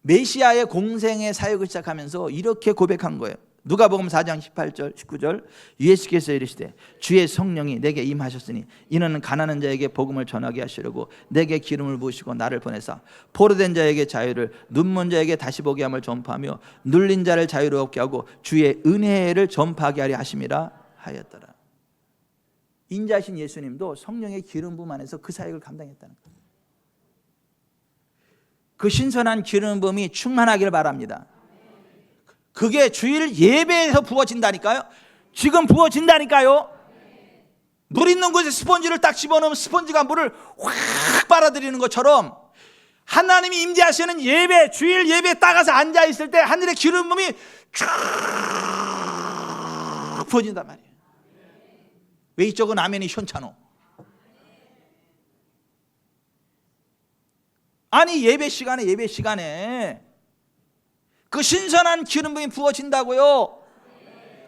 A: 메시아의 공생의 사역을 시작하면서 이렇게 고백한 거예요. 누가복음 4장 18절 19절. 예수께서 이르시되 주의 성령이 내게 임하셨으니 이는 가난한 자에게 복음을 전하게 하시려고 내게 기름을 부으시고 나를 보내사 포로된 자에게 자유를, 눈먼 자에게 다시 보게 함을 전파하며 눌린 자를 자유롭게 하고 주의 은혜를 전파하게 하려 하심이라 하였더라. 인자신 예수님도 성령의 기름 부음 안에서 그 사역을 감당했다는 거예요. 그 신선한 기름 부음이 충만하기를 바랍니다. 그게 주일 예배에서 부어진다니까요. 지금 부어진다니까요. 물 있는 곳에 스펀지를 딱 집어넣으면 스펀지가 물을 확 빨아들이는 것처럼 하나님이 임재하시는 예배, 주일 예배에 따가서 앉아있을 때 하늘의 기름 부음이 쭉 부어진단 말이에요. 왜 이쪽은 아멘이 현찮어? 아니 예배 시간에 그 신선한 기름 부음이 부어진다고요.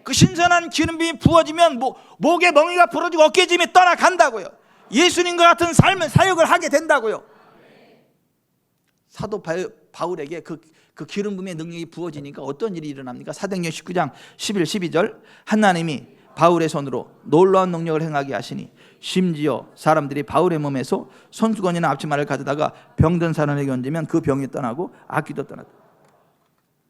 A: 그 신선한 기름 부음이 부어지면 목에 멍이가 부러지고 어깨짐이 떠나간다고요. 예수님과 같은 삶을 사역을 하게 된다고요. 사도 바울에게 그 기름 부음의 능력이 부어지니까 어떤 일이 일어납니까? 사도행전 19장 11, 12절. 하나님이 바울의 손으로 놀라운 능력을 행하게 하시니 심지어 사람들이 바울의 몸에서 손수건이나 앞치마를 가져다가 병든 사람에게 얹으면 그 병이 떠나고 악귀도 떠났다.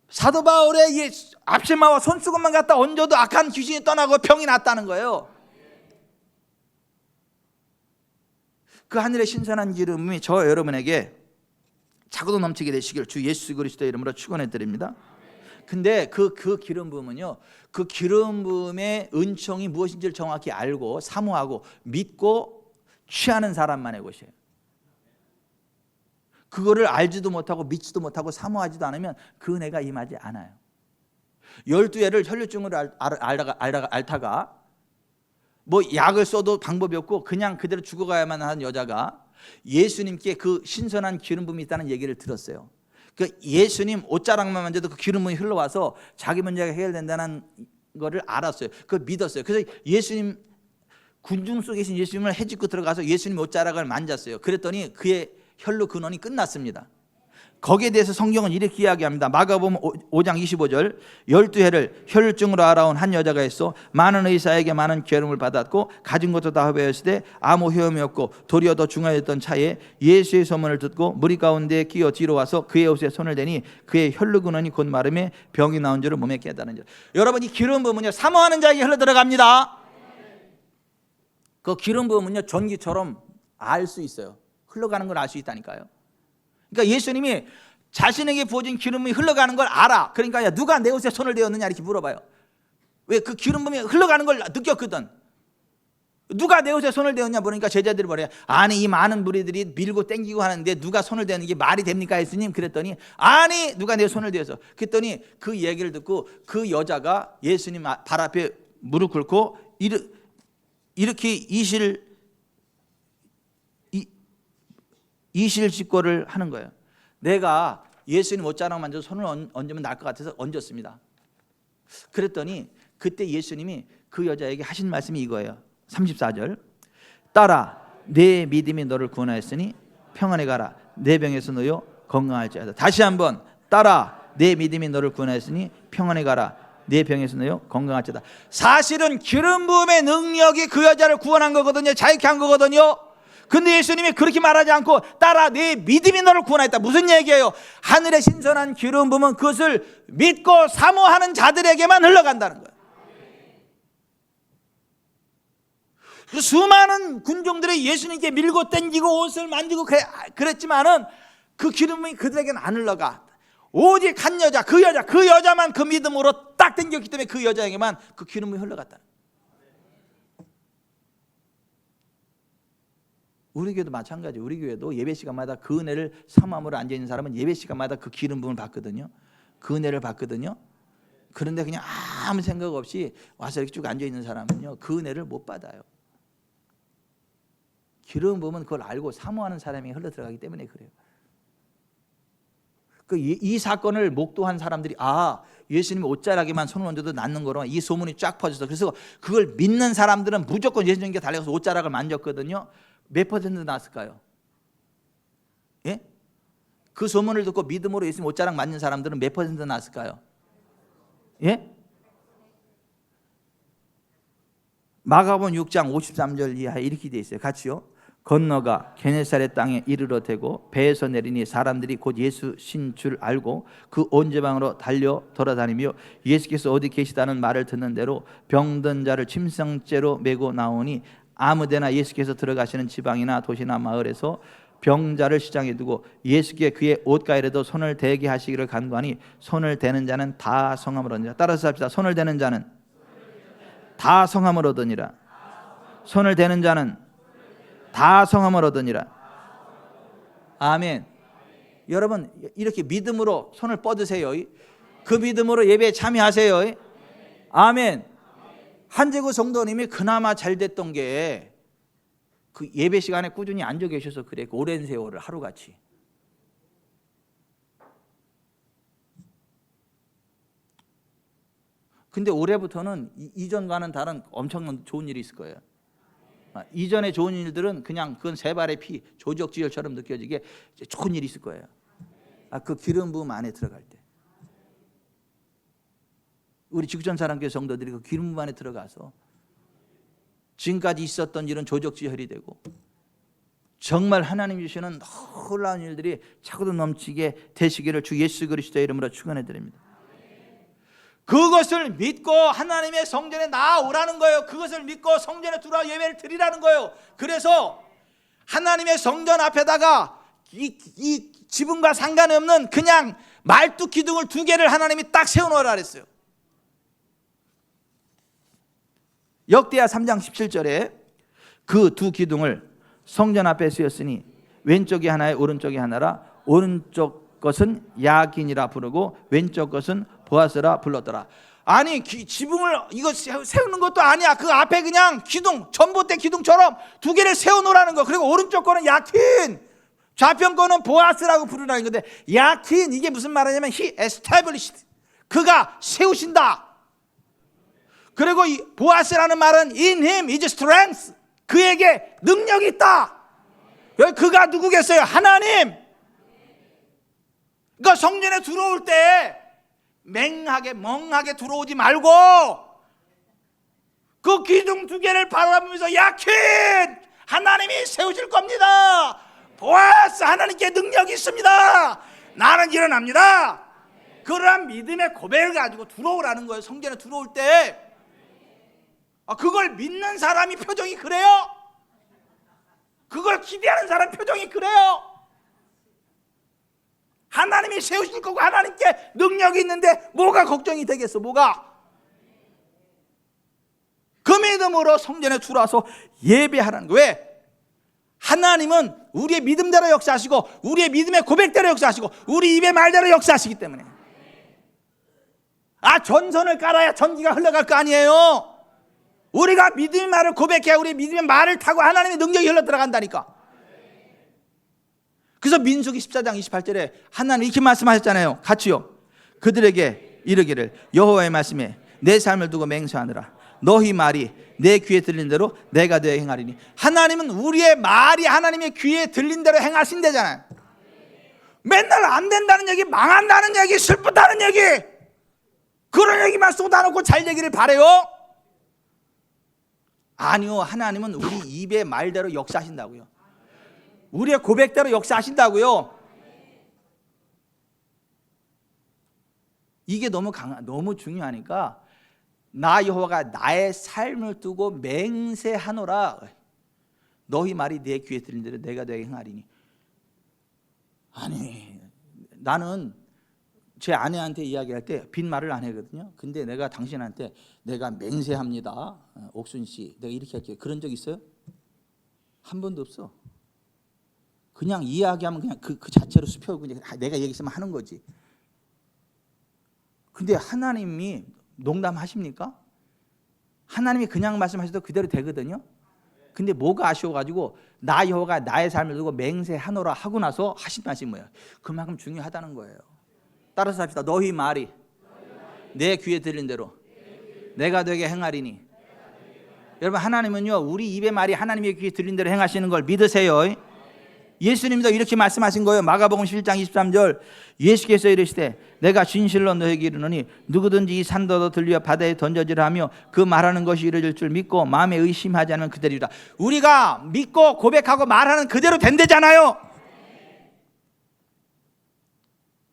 A: 사도 바울의 앞치마와 손수건만 갖다 얹어도 악한 귀신이 떠나고 병이 났다는 거예요. 그 하늘의 신선한 기름이 저 여러분에게 차고도 넘치게 되시길 주 예수 그리스도의 이름으로 축원해 드립니다. 근데 그 기름 부음은요, 그 기름 부음의 은총이 무엇인지를 정확히 알고 사모하고 믿고 취하는 사람만의 것이에요. 그거를 알지도 못하고 믿지도 못하고 사모하지도 않으면 그 은혜가 임하지 않아요. 12해를 혈류증으로 앓다가 뭐 약을 써도 방법이 없고 그냥 그대로 죽어가야만 하는 여자가 예수님께 그 신선한 기름 부음이 있다는 얘기를 들었어요. 그 예수님 옷자락만 만져도 그 기름이 흘러와서 자기 문제가 해결된다는 거를 알았어요. 그걸 믿었어요. 그래서 예수님 군중 속에 계신 예수님을 해집고 들어가서 예수님 옷자락을 만졌어요. 그랬더니 그의 혈루 근원이 끝났습니다. 거기에 대해서 성경은 이렇게 이야기합니다. 마가복음 5장 25절. 12해를 혈루증으로 알아온 한 여자가 있어 많은 의사에게 많은 괴로움을 받았고 가진 것도 다 허비하였으되 아무 효험이 없고 도리어 더 중하였던 차에 예수의 소문을 듣고 무리 가운데 끼어 뒤로 와서 그의 옷에 손을 대니 그의 혈루 근원이 곧 마름에 병이 나온 줄을 몸에 깨달은 줄. 여러분, 이 기름 부음은요 사모하는 자에게 흘러 들어갑니다. 그 기름 부음은요 전기처럼 알 수 있어요. 흘러가는 걸 알 수 있다니까요. 그러니까 예수님이 자신에게 부어진 기름이 흘러가는 걸 알아. 그러니까 야, 누가 내 옷에 손을 대었느냐 이렇게 물어봐요. 왜? 그 기름 부음이 흘러가는 걸 느꼈거든. 누가 내 옷에 손을 대었냐 물으니까 제자들이 뭐래요? 아니 이 많은 무리들이 밀고 땡기고 하는데 누가 손을 대는 게 말이 됩니까 예수님? 그랬더니 아니 누가 내 손을 대어서. 그랬더니 그 얘기를 듣고 그 여자가 예수님 발 앞에 무릎 꿇고 이렇게 이실직고를 하는 거예요. 내가 예수님 옷자락 만져서 손을 얹으면 나을 것 같아서 얹었습니다. 그랬더니 그때 예수님이 그 여자에게 하신 말씀이 이거예요. 34절. 딸아 내 믿음이 너를 구원하였으니 평안히 가라. 내 병에서 놓여 건강할지어다. 다시 한번 따라 내 믿음이 너를 구원하였으니 평안에 가라. 내 병에서 너요 건강할지어다. 사실은 기름 부음의 능력이 그 여자를 구원한 거거든요. 자유케 한 거거든요. 근데 예수님이 그렇게 말하지 않고 따라 내 믿음이 너를 구원하였다. 무슨 얘기예요? 하늘의 신선한 기름 부음은 그것을 믿고 사모하는 자들에게만 흘러간다는 거예요. 그 수많은 군종들이 예수님께 밀고 땡기고 옷을 만지고 그랬지만은 그 기름이 그들에게는 안 흘러가. 오직 한 여자, 그 여자만 그 믿음으로 딱 땡겼기 때문에 그 여자에게만 그 기름이 흘러갔다. 우리 교회도 마찬가지예요. 우리 교회도 예배 시간마다 그 은혜를 사모함으로 앉아있는 사람은 예배 시간마다 그 기름 부음을 받거든요. 그 은혜를 받거든요. 그런데 그냥 아무 생각 없이 와서 이렇게 쭉 앉아있는 사람은요, 그 은혜를 못 받아요. 기름 부음은 그걸 알고 사모하는 사람이 흘러 들어가기 때문에 그래요. 이 사건을 목도한 사람들이 예수님이 옷자락에만 손을 얹어도 낫는 거로 이 소문이 쫙 퍼져서, 그래서 그걸 믿는 사람들은 무조건 예수님께 달려가서 옷자락을 만졌거든요. 몇 퍼센트 나왔을까요? 예? 그 소문을 듣고 믿음으로 예수님 옷자락 만진 사람들은 몇 퍼센트 나왔을까요? 예? 마가복음 6장 53절 이하에 이렇게 돼 있어요. 같이요. 건너가 게네사렛 땅에 이르러 대고 배에서 내리니 사람들이 곧 예수 신 줄 알고 그 온 지방으로 달려 돌아다니며 예수께서 어디 계시다는 말을 듣는 대로 병든 자를 침상째로 메고 나오니 아무데나 예수께서 들어가시는 지방이나 도시나 마을에서 병자를 시장에 두고 예수께 그의 옷가에라도 손을 대게 하시기를 간구하니 손을 대는 자는 다 성함을 얻으니라. 따라서 합시다. 손을 대는 자는 다 성함을 얻으니라. 손을 대는 자는 다 성함을 얻으니라. 아멘. 여러분 이렇게 믿음으로 손을 뻗으세요. 그 믿음으로 예배에 참여하세요. 아멘. 한재구 성도님이 그나마 잘 됐던 게 그 예배 시간에 꾸준히 앉아 계셔서 그래. 그 오랜 세월을 하루같이. 근데 올해부터는 이전과는 다른 엄청난 좋은 일이 있을 거예요. 이전에 좋은 일들은 그냥 그건 세 발의 피, 조적지혈처럼 느껴지게 좋은 일이 있을 거예요. 그 기름 부음 안에 들어갈 때. 우리 지구촌사랑교회 성도들이 그 기름 부음 안에 들어가서 지금까지 있었던 일은 조적지혈이 되고 정말 하나님 주시는 놀라운 일들이 차고도 넘치게 되시기를 주 예수 그리스도의 이름으로 축원해 드립니다. 그것을 믿고 하나님의 성전에 나오라는 거예요. 그것을 믿고 성전에 들어와 예배를 드리라는 거예요. 그래서 하나님의 성전 앞에다가 이 지붕과 상관이 없는 그냥 말뚝 기둥을 2개를 하나님이 딱 세워놓으라 그랬어요. 역대하 3장 17절에 그 2 기둥을 성전 앞에 세웠으니 왼쪽이 하나에 오른쪽이 하나라. 오른쪽 것은 야긴이라 부르고 왼쪽 것은 보아스라 불렀더라. 아니 지붕을 이거 세우는 것도 아니야. 그 앞에 그냥 기둥, 전봇대 기둥처럼 2개를 세워놓으라는 거. 그리고 오른쪽 거는 야킨, 좌편 거는 보아스라고 부르라는 건데, 야킨 이게 무슨 말이냐면 he established, 그가 세우신다. 그리고 이 보아스라는 말은 in him is strength, 그에게 능력이 있다. 그가 누구겠어요? 하나님. 그러니까 성전에 들어올 때 맹하게 멍하게 들어오지 말고 그 기둥 2개를 바라보면서 야킨, 하나님이 세우실 겁니다. 보아스, 하나님께 능력이 있습니다. 나는 일어납니다. 그러한 믿음의 고백을 가지고 들어오라는 거예요. 성전에 들어올 때. 그걸 믿는 사람이 표정이 그래요. 그걸 기대하는 사람 표정이 그래요. 하나님이 세우실 거고 하나님께 능력이 있는데 뭐가 걱정이 되겠어? 뭐가? 그 믿음으로 성전에 들어와서 예배하라는 거예요. 왜? 하나님은 우리의 믿음대로 역사하시고 우리의 믿음의 고백대로 역사하시고 우리 입의 말대로 역사하시기 때문에. 전선을 깔아야 전기가 흘러갈 거 아니에요. 우리가 믿음의 말을 고백해야 우리 믿음의 말을 타고 하나님의 능력이 흘러 들어간다니까. 그래서 민수기 14장 28절에 하나님 이렇게 말씀하셨잖아요. 같이요. 그들에게 이르기를 여호와의 말씀에 내 삶을 두고 맹세하느라 너희 말이 내 귀에 들린 대로 내가 되어 행하리니. 하나님은 우리의 말이 하나님의 귀에 들린 대로 행하신대잖아요.
B: 맨날 안 된다는 얘기, 망한다는 얘기, 슬프다는 얘기, 그런 얘기만 쏟아놓고 잘 되기를 바래요? 아니요. 하나님은 우리 입의 말대로 역사하신다고요. 우리의 고백대로 역사하신다고요. 이게 너무 중요하니까 나 여호와가 나의 삶을 두고 맹세하노라. 너희 말이 내 귀에 들린 대로 내가 너에게 행하리니. 아니, 나는 제 아내한테 이야기할 때 빈말을 안 하거든요. 근데 내가 당신한테 내가 맹세합니다, 옥순 씨, 내가 이렇게 할게요. 그런 적 있어요? 한 번도 없어. 그냥 이야기하면 그냥 그 자체로 수표, 그냥 내가 얘기했으면 하는 거지. 근데 하나님이 농담하십니까? 하나님이 그냥 말씀하셔도 그대로 되거든요. 근데 뭐가 아쉬워가지고 나 여호와가 나의 삶을 두고 맹세하노라 하고 나서 하신 말씀이 뭐예요? 그만큼 중요하다는 거예요. 따라서 합시다. 너희 말이 내 귀에 들린 대로 내가 너에게 행하리니. 여러분, 하나님은요, 우리 입의 말이 하나님의 귀에 들린 대로 행하시는 걸 믿으세요. 예수님도 이렇게 말씀하신 거예요. 마가복음 11장 23절, 예수께서 이르시되 내가 진실로 너에게 이르노니 누구든지 이 산더러 들려 바다에 던져지라 하며 그 말하는 것이 이루어질 줄 믿고 마음에 의심하지 않으면 그대로이라. 우리가 믿고 고백하고 말하는 그대로 된대잖아요.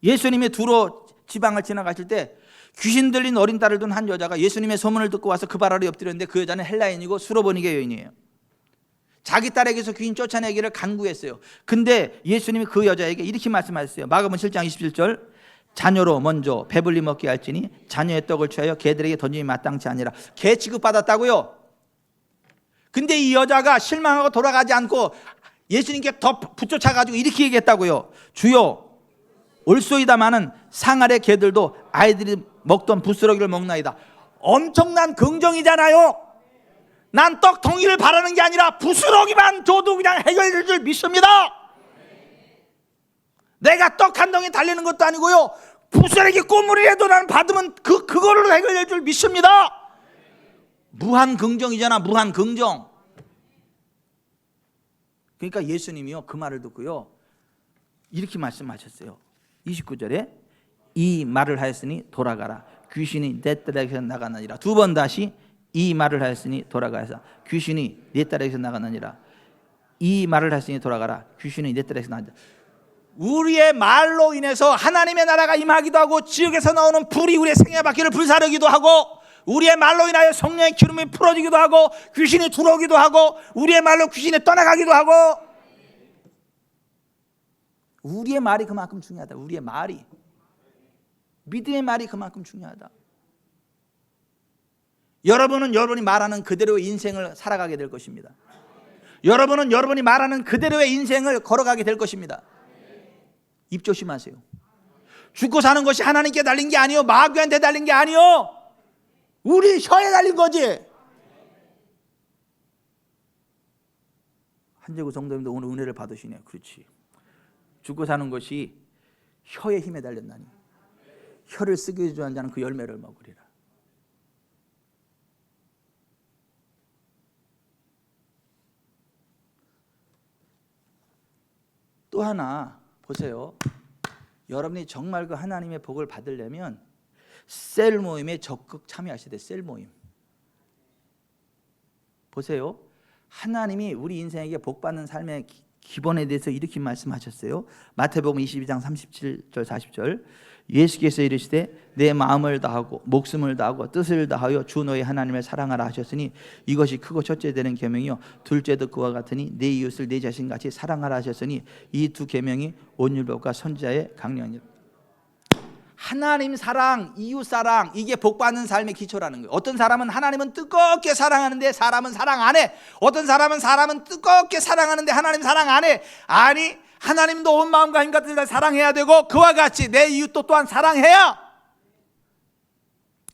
B: 예수님이 두로 지방을 지나가실 때 귀신 들린 어린 딸을 둔 한 여자가 예수님의 소문을 듣고 와서 그 발 아래 엎드렸는데 그 여자는 헬라인이고 수로보니게 여인이에요. 자기 딸에게서 귀신 쫓아내기를 간구했어요. 근데 예수님이 그 여자에게 이렇게 말씀하셨어요. 마가복음 7장 27절, 자녀로 먼저 배불리 먹게 할지니 자녀의 떡을 취하여 개들에게 던짐이 마땅치 아니라. 개 취급받았다고요. 근데 이 여자가 실망하고 돌아가지 않고 예수님께 더 붙여차가지고 이렇게 얘기했다고요. 주여, 올소이다마는 상 아래 개들도 아이들이 먹던 부스러기를 먹나이다. 엄청난 긍정이잖아요. 난 떡 덩이를 바라는 게 아니라 부스러기만 줘도 그냥 해결될 줄 믿습니다. 내가 떡 한 덩이 달리는 것도 아니고요, 부스러기 꼬물이라도 나는 받으면 그걸로 해결될 줄 믿습니다. 무한 긍정이잖아. 무한 긍정. 그러니까 예수님이요, 그 말을 듣고요 이렇게 말씀하셨어요. 29절에 이 말을 하였으니 돌아가라. 귀신이 내 딸에게서 나가느니라. 두 번 다시 이 말을 하였으니 돌아가서 귀신이 내 딸에게서 나가느니라. 이 말을 하였으니 돌아가라. 귀신이 내 딸에게서 나가느니라. 우리의 말로 인해서 하나님의 나라가 임하기도 하고 지옥에서 나오는 불이 우리의 생애바퀴를 불사르기도 하고, 우리의 말로 인하여 성령의 기름이 풀어지기도 하고 귀신이 들어오기도 하고 우리의 말로 귀신이 떠나가기도 하고. 우리의 말이 그만큼 중요하다. 우리의 말이, 믿음의 말이 그만큼 중요하다. 여러분은 여러분이 말하는 그대로의 인생을 살아가게 될 것입니다. 여러분은 여러분이 말하는 그대로의 인생을 걸어가게 될 것입니다. 입 조심하세요. 죽고 사는 것이 하나님께 달린 게 아니요, 마귀한테 달린 게 아니요, 우리 혀에 달린 거지. 한재구 성도님도 오늘 은혜를 받으시네요. 그렇지. 죽고 사는 것이 혀의 힘에 달렸나니 혀를 쓰게 해주는 자는 그 열매를 먹으리라. 또 하나 보세요. 여러분이 정말 그 하나님의 복을 받으려면 셀 모임에 적극 참여하셔야 돼요. 셀 모임. 보세요. 하나님이 우리 인생에게 복 받는 삶의 기본에 대해서 이렇게 말씀하셨어요. 마태복음 22장 37절 40절, 예수께서 이르시되 내 마음을 다하고 목숨을 다하고 뜻을 다하여 주 너의 하나님을 사랑하라 하셨으니 이것이 크고 첫째 되는 계명이요 둘째도 그와 같으니 내 이웃을 내 자신같이 사랑하라 하셨으니 이 두 계명이 온율법과 선지자의 강령이라. 하나님 사랑, 이웃 사랑, 이게 복받는 삶의 기초라는 거예요. 어떤 사람은 하나님은 뜨겁게 사랑하는데 사람은 사랑 안 해. 어떤 사람은 뜨겁게 사랑하는데 하나님 사랑 안 해. 아니, 하나님도 온 마음과 힘과 뜻을 다 사랑해야 되고 그와 같이 내 이웃도 또한 사랑해야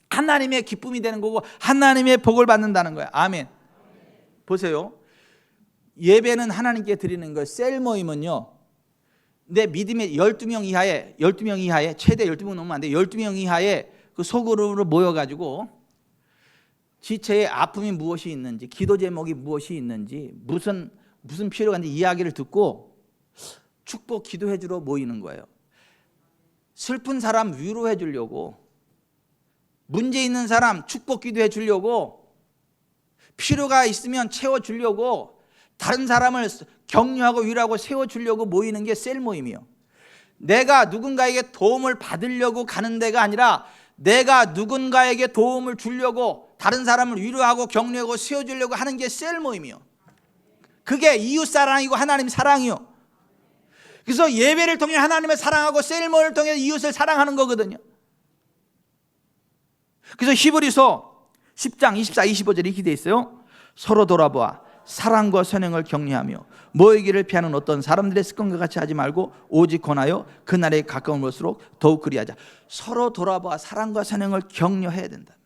B: 하나님의 기쁨이 되는 거고 하나님의 복을 받는다는 거예요. 아멘. 보세요. 예배는 하나님께 드리는 거예요. 셀 모임은요, 내 믿음의 12명 이하에 최대 12명 넘으면 안 돼. 12명 이하에 그 소그룹으로 모여가지고 지체의 아픔이 무엇이 있는지, 기도 제목이 무엇이 있는지, 무슨 필요가 있는지 이야기를 듣고 축복 기도해 주러 모이는 거예요. 슬픈 사람 위로해 주려고, 문제 있는 사람 축복 기도해 주려고, 필요가 있으면 채워 주려고, 다른 사람을 격려하고 위로하고 세워 주려고 모이는 게 셀 모임이에요. 내가 누군가에게 도움을 받으려고 가는 데가 아니라 내가 누군가에게 도움을 주려고, 다른 사람을 위로하고 격려하고 세워 주려고 하는 게 셀 모임이에요. 그게 이웃 사랑이고 하나님 사랑이요. 그래서 예배를 통해 하나님을 사랑하고 셀 모임을 통해 이웃을 사랑하는 거거든요. 그래서 히브리서 10장 24, 25절에 이렇게 돼 있어요. 서로 돌아보아 사랑과 선행을 격려하며 모이기를 피하는 어떤 사람들의 습관과 같이 하지 말고 오직 권하여 그날에 가까운 것으로 더욱 그리하자. 서로 돌아보아 사랑과 선행을 격려해야 된다.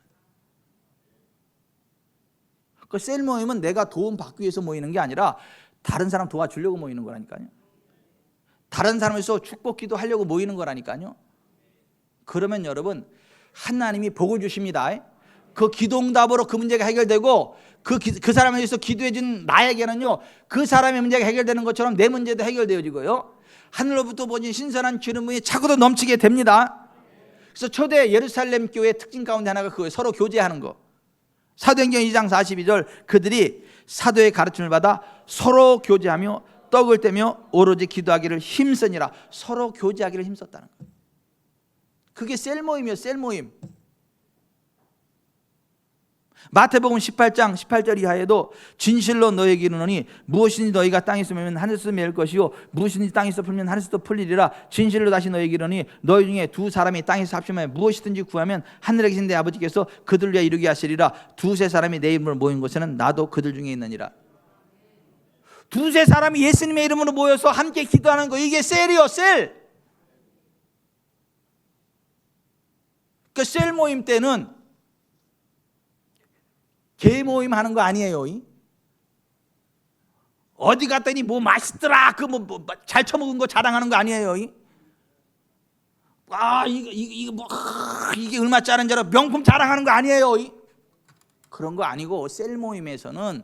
B: 그 셀 모임은 내가 도움 받기 위해서 모이는 게 아니라 다른 사람 도와주려고 모이는 거라니까요. 다른 사람에서 축복기도 하려고 모이는 거라니까요. 그러면 여러분, 하나님이 복을 주십니다. 그 기도응답으로 그 문제가 해결되고 그 사람에 의해서 기도해 준 나에게는요, 그 사람의 문제가 해결되는 것처럼 내 문제도 해결되어지고요, 하늘로부터 보신 신선한 기름이 차고도 넘치게 됩니다. 그래서 초대 예루살렘 교회의 특징 가운데 하나가 그거예요. 서로 교제하는 거. 사도행전 2장 42절, 그들이 사도의 가르침을 받아 서로 교제하며 떡을 떼며 오로지 기도하기를 힘쓰니라. 서로 교제하기를 힘썼다는 거예요. 그게 셀 모임이에요. 셀 모임. 마태복음 18장 18절 이하에도 진실로 너에게 이르노니 무엇이든지 너희가 땅에서 매면 하늘에서 매일 것이요 무엇이든지 땅에서 풀면 하늘에서 풀리리라. 진실로 다시 너에게 이르노니 너희 중에 두 사람이 땅에서 합심하여 무엇이든지 구하면 하늘에 계신 내 아버지께서 그들을 위하여 이루게 하시리라. 두세 사람이 내 이름으로 모인 곳에는 나도 그들 중에 있느니라. 두세 사람이 예수님의 이름으로 모여서 함께 기도하는 거, 이게 셀이요. 셀. 그 셀 모임 때는 개 모임 하는 거 아니에요. 어디 갔더니 뭐 맛있더라, 그 뭐 잘 처먹은 거 자랑하는 거 아니에요. 이게 얼마짜리인 줄 알아? 명품 자랑하는 거 아니에요. 그런 거 아니고 셀 모임에서는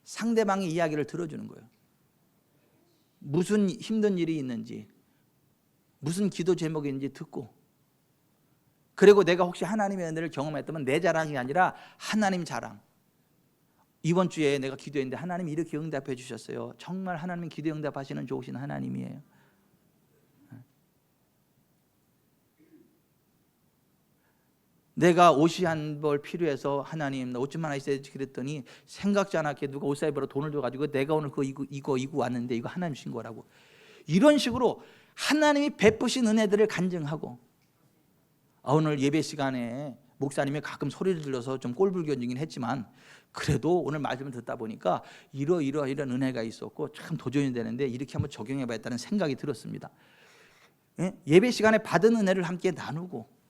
B: 상대방의 이야기를 들어주는 거예요. 무슨 힘든 일이 있는지, 무슨 기도 제목이 있는지 듣고, 그리고 내가 혹시 하나님의 은혜를 경험했다면 내 자랑이 아니라 하나님 자랑. 이번 주에 내가 기도했는데 하나님이 이렇게 응답해 주셨어요. 정말 하나님은 기도 응답하시는 좋으신 하나님이에요. 내가 옷이 한 벌 필요해서 하나님 나 옷 좀 하나 있어야지 그랬더니 생각지 않게 누가 옷 사입으로 돈을 줘가지고 내가 오늘 이거 왔는데 이거 하나님 주신 거라고. 이런 식으로 하나님이 베푸신 은혜들을 간증하고, 오늘 예배 시간에 목사님이 가끔 소리를 들려서 좀 꼴불견이긴 했지만 그래도 오늘 말씀을 듣다 보니까 이런 은혜가 있었고 참 도전이 되는데 이렇게 한번 적용해 봐야겠다는 생각이 들었습니다. 예배 시간에 받은 은혜를 함께 나누고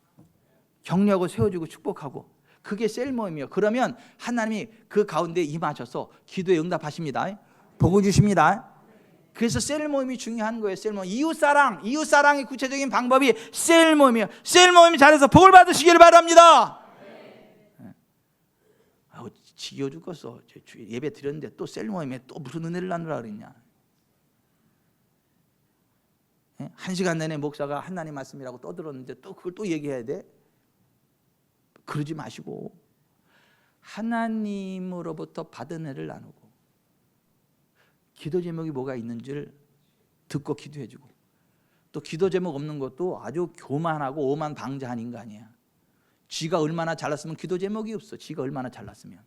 B: 격려하고 세워주고 축복하고, 그게 셀 모임이에요. 그러면 하나님이 그 가운데 임하셔서 기도에 응답하십니다. 복을 주십니다. 그래서 셀 모임이 중요한 거예요. 셀 모임. 이웃사랑의 구체적인 방법이 셀 모임이에요. 셀 모임 잘해서 복을 받으시기를 바랍니다. 지겨워 죽겠어. 예배 드렸는데 또 셀 모임에 또 무슨 은혜를 나누라 그랬냐. 1시간 내내 목사가 하나님 말씀이라고 떠들었는데 또 그걸 또 얘기해야 돼? 그러지 마시고 하나님으로부터 받은 은혜를 나누고, 기도 제목이 뭐가 있는지를 듣고 기도해주고, 또 기도 제목 없는 것도 아주 교만하고 오만 방자한 인간이야. 지가 얼마나 잘났으면 기도 제목이 없어. 지가 얼마나 잘났으면.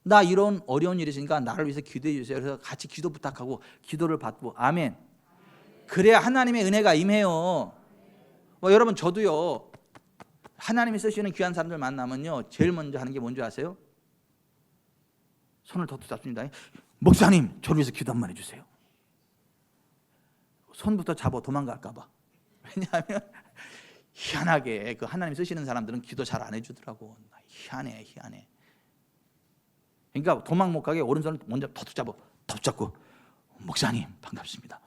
B: 나 이런 어려운 일이 있으니까 나를 위해서 기도해 주세요. 그래서 같이 기도 부탁하고 기도를 받고, 아멘. 그래야 하나님의 은혜가 임해요. 여러분, 저도요, 하나님이 쓰시는 귀한 사람들 만나면요, 제일 먼저 하는 게 뭔지 아세요? 손을 더 잡습니다. 목사님, 저를 위해서 기도 한번 해주세요. 손부터 잡아 도망갈까 봐. 왜냐하면 희한하게 그 하나님 쓰시는 사람들은 기도 잘 안 해주더라고. 희한해. 그러니까 도망 못 가게 오른손을 먼저 더 잡고 목사님 반갑습니다.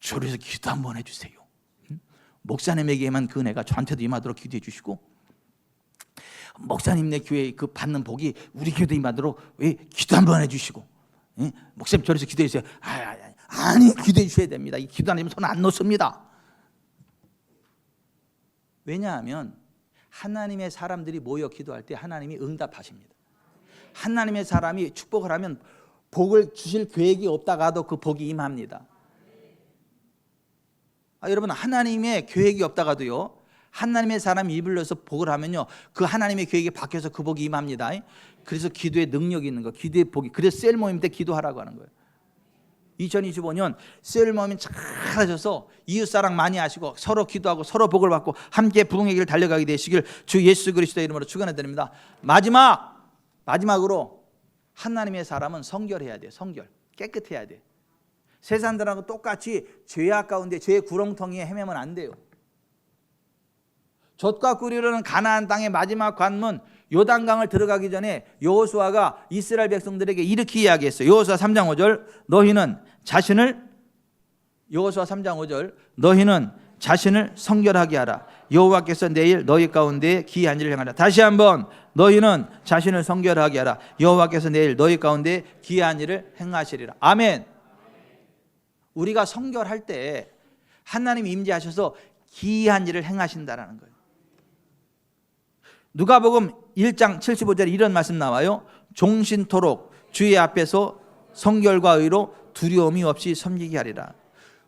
B: 저를 위해서 기도 한번 해주세요. 목사님에게만 그 은혜가 저한테도 임하도록 기도해 주시고, 목사님네 교회 그 받는 복이 우리 교회도 임하도록 기도 한번 해주시고, 목사님 저를 위해서 기도해 주세요. 아니, 기도해 주셔야 됩니다. 이 기도 안 하면 손 안 놓습니다. 왜냐하면 하나님의 사람들이 모여 기도할 때 하나님이 응답하십니다. 하나님의 사람이 축복을 하면 복을 주실 계획이 없다가도 그 복이 임합니다. 여러분, 하나님의 계획이 없다가도요, 하나님의 사람이 입을 열어서 복을 하면요, 그 하나님의 계획이 바뀌어서 그 복이 임합니다. 그래서 기도의 능력이 있는 거, 기도의 복이. 그래서 셀 모임 때 기도하라고 하는 거예요. 2025년 셀 모임이 잘 하셔서 이웃사랑 많이 하시고 서로 기도하고 서로 복을 받고 함께 부흥의 길 달려가게 되시길 주 예수 그리스도의 이름으로 축원해 드립니다. 마지막으로 하나님의 사람은 성결해야 돼요. 성결, 깨끗해야 돼. 세상들하고 똑같이 죄악 가운데 죄의 구렁텅이에 헤매면 안 돼요. 젖과 꿀이 흐르는 가나안 땅의 마지막 관문 요단강을 들어가기 전에 여호수아가 이스라엘 백성들에게 이렇게 이야기했어요. 여호수아 3장 5절 여호수아 3장 5절 너희는 자신을 성결하게 하라. 여호와께서 내일 너희 가운데 기이한 일을 행하라. 다시 한번 너희는 자신을 성결하게 하라. 여호와께서 내일 너희 가운데 기이한 일을 행하시리라. 아멘. 우리가 성결할 때 하나님이 임재하셔서 기이한 일을 행하신다라는 거예요. 누가복음 1장 75절에 이런 말씀 나와요. 종신토록 주의 앞에서 성결과 의로 두려움이 없이 섬기게 하리라.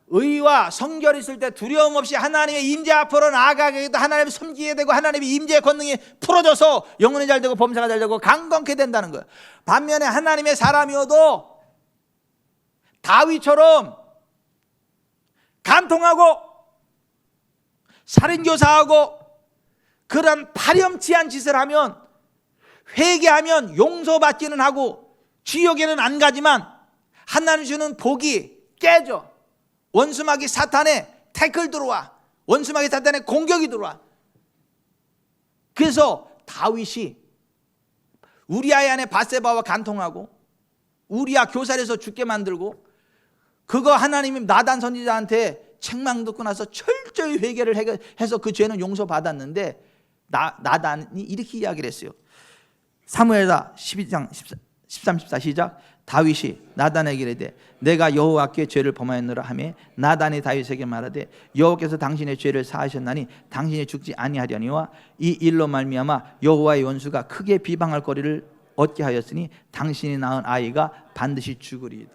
B: 의와 성결이 있을 때 두려움 없이 하나님의 임재 앞으로 나아가게 되고 하나님을 섬기게 되고 하나님의 임재의 권능이 풀어져서 영혼이 잘 되고 범사가 잘 되고 강건케 된다는 거예요. 반면에 하나님의 사람이어도 다윗처럼 간통하고 살인교사하고 그런 파렴치한 짓을 하면 회개하면 용서받기는 하고 지옥에는 안 가지만 하나님 주는 복이 깨져. 원수마귀 사탄의 태클 들어와. 원수마귀 사탄의 공격이 들어와. 그래서 다윗이 우리아의 아내 밧세바와 간통하고 우리아 교살에서 죽게 만들고 그거 하나님이 나단 선지자한테 책망 듣고 나서 철저히 회개를 해서 그 죄는 용서받았는데 나단이 이렇게 이야기를 했어요. 사무엘하 12장 13, 14 시작. 다윗이 나단에게 이르되 내가 여호와께 죄를 범하였노라 하매 나단이 다윗에게 말하되 여호와께서 당신의 죄를 사하셨나니 당신이 죽지 아니하려니와 이 일로 말미암아 여호와의 원수가 크게 비방할 거리를 얻게 하였으니 당신이 낳은 아이가 반드시 죽으리이다.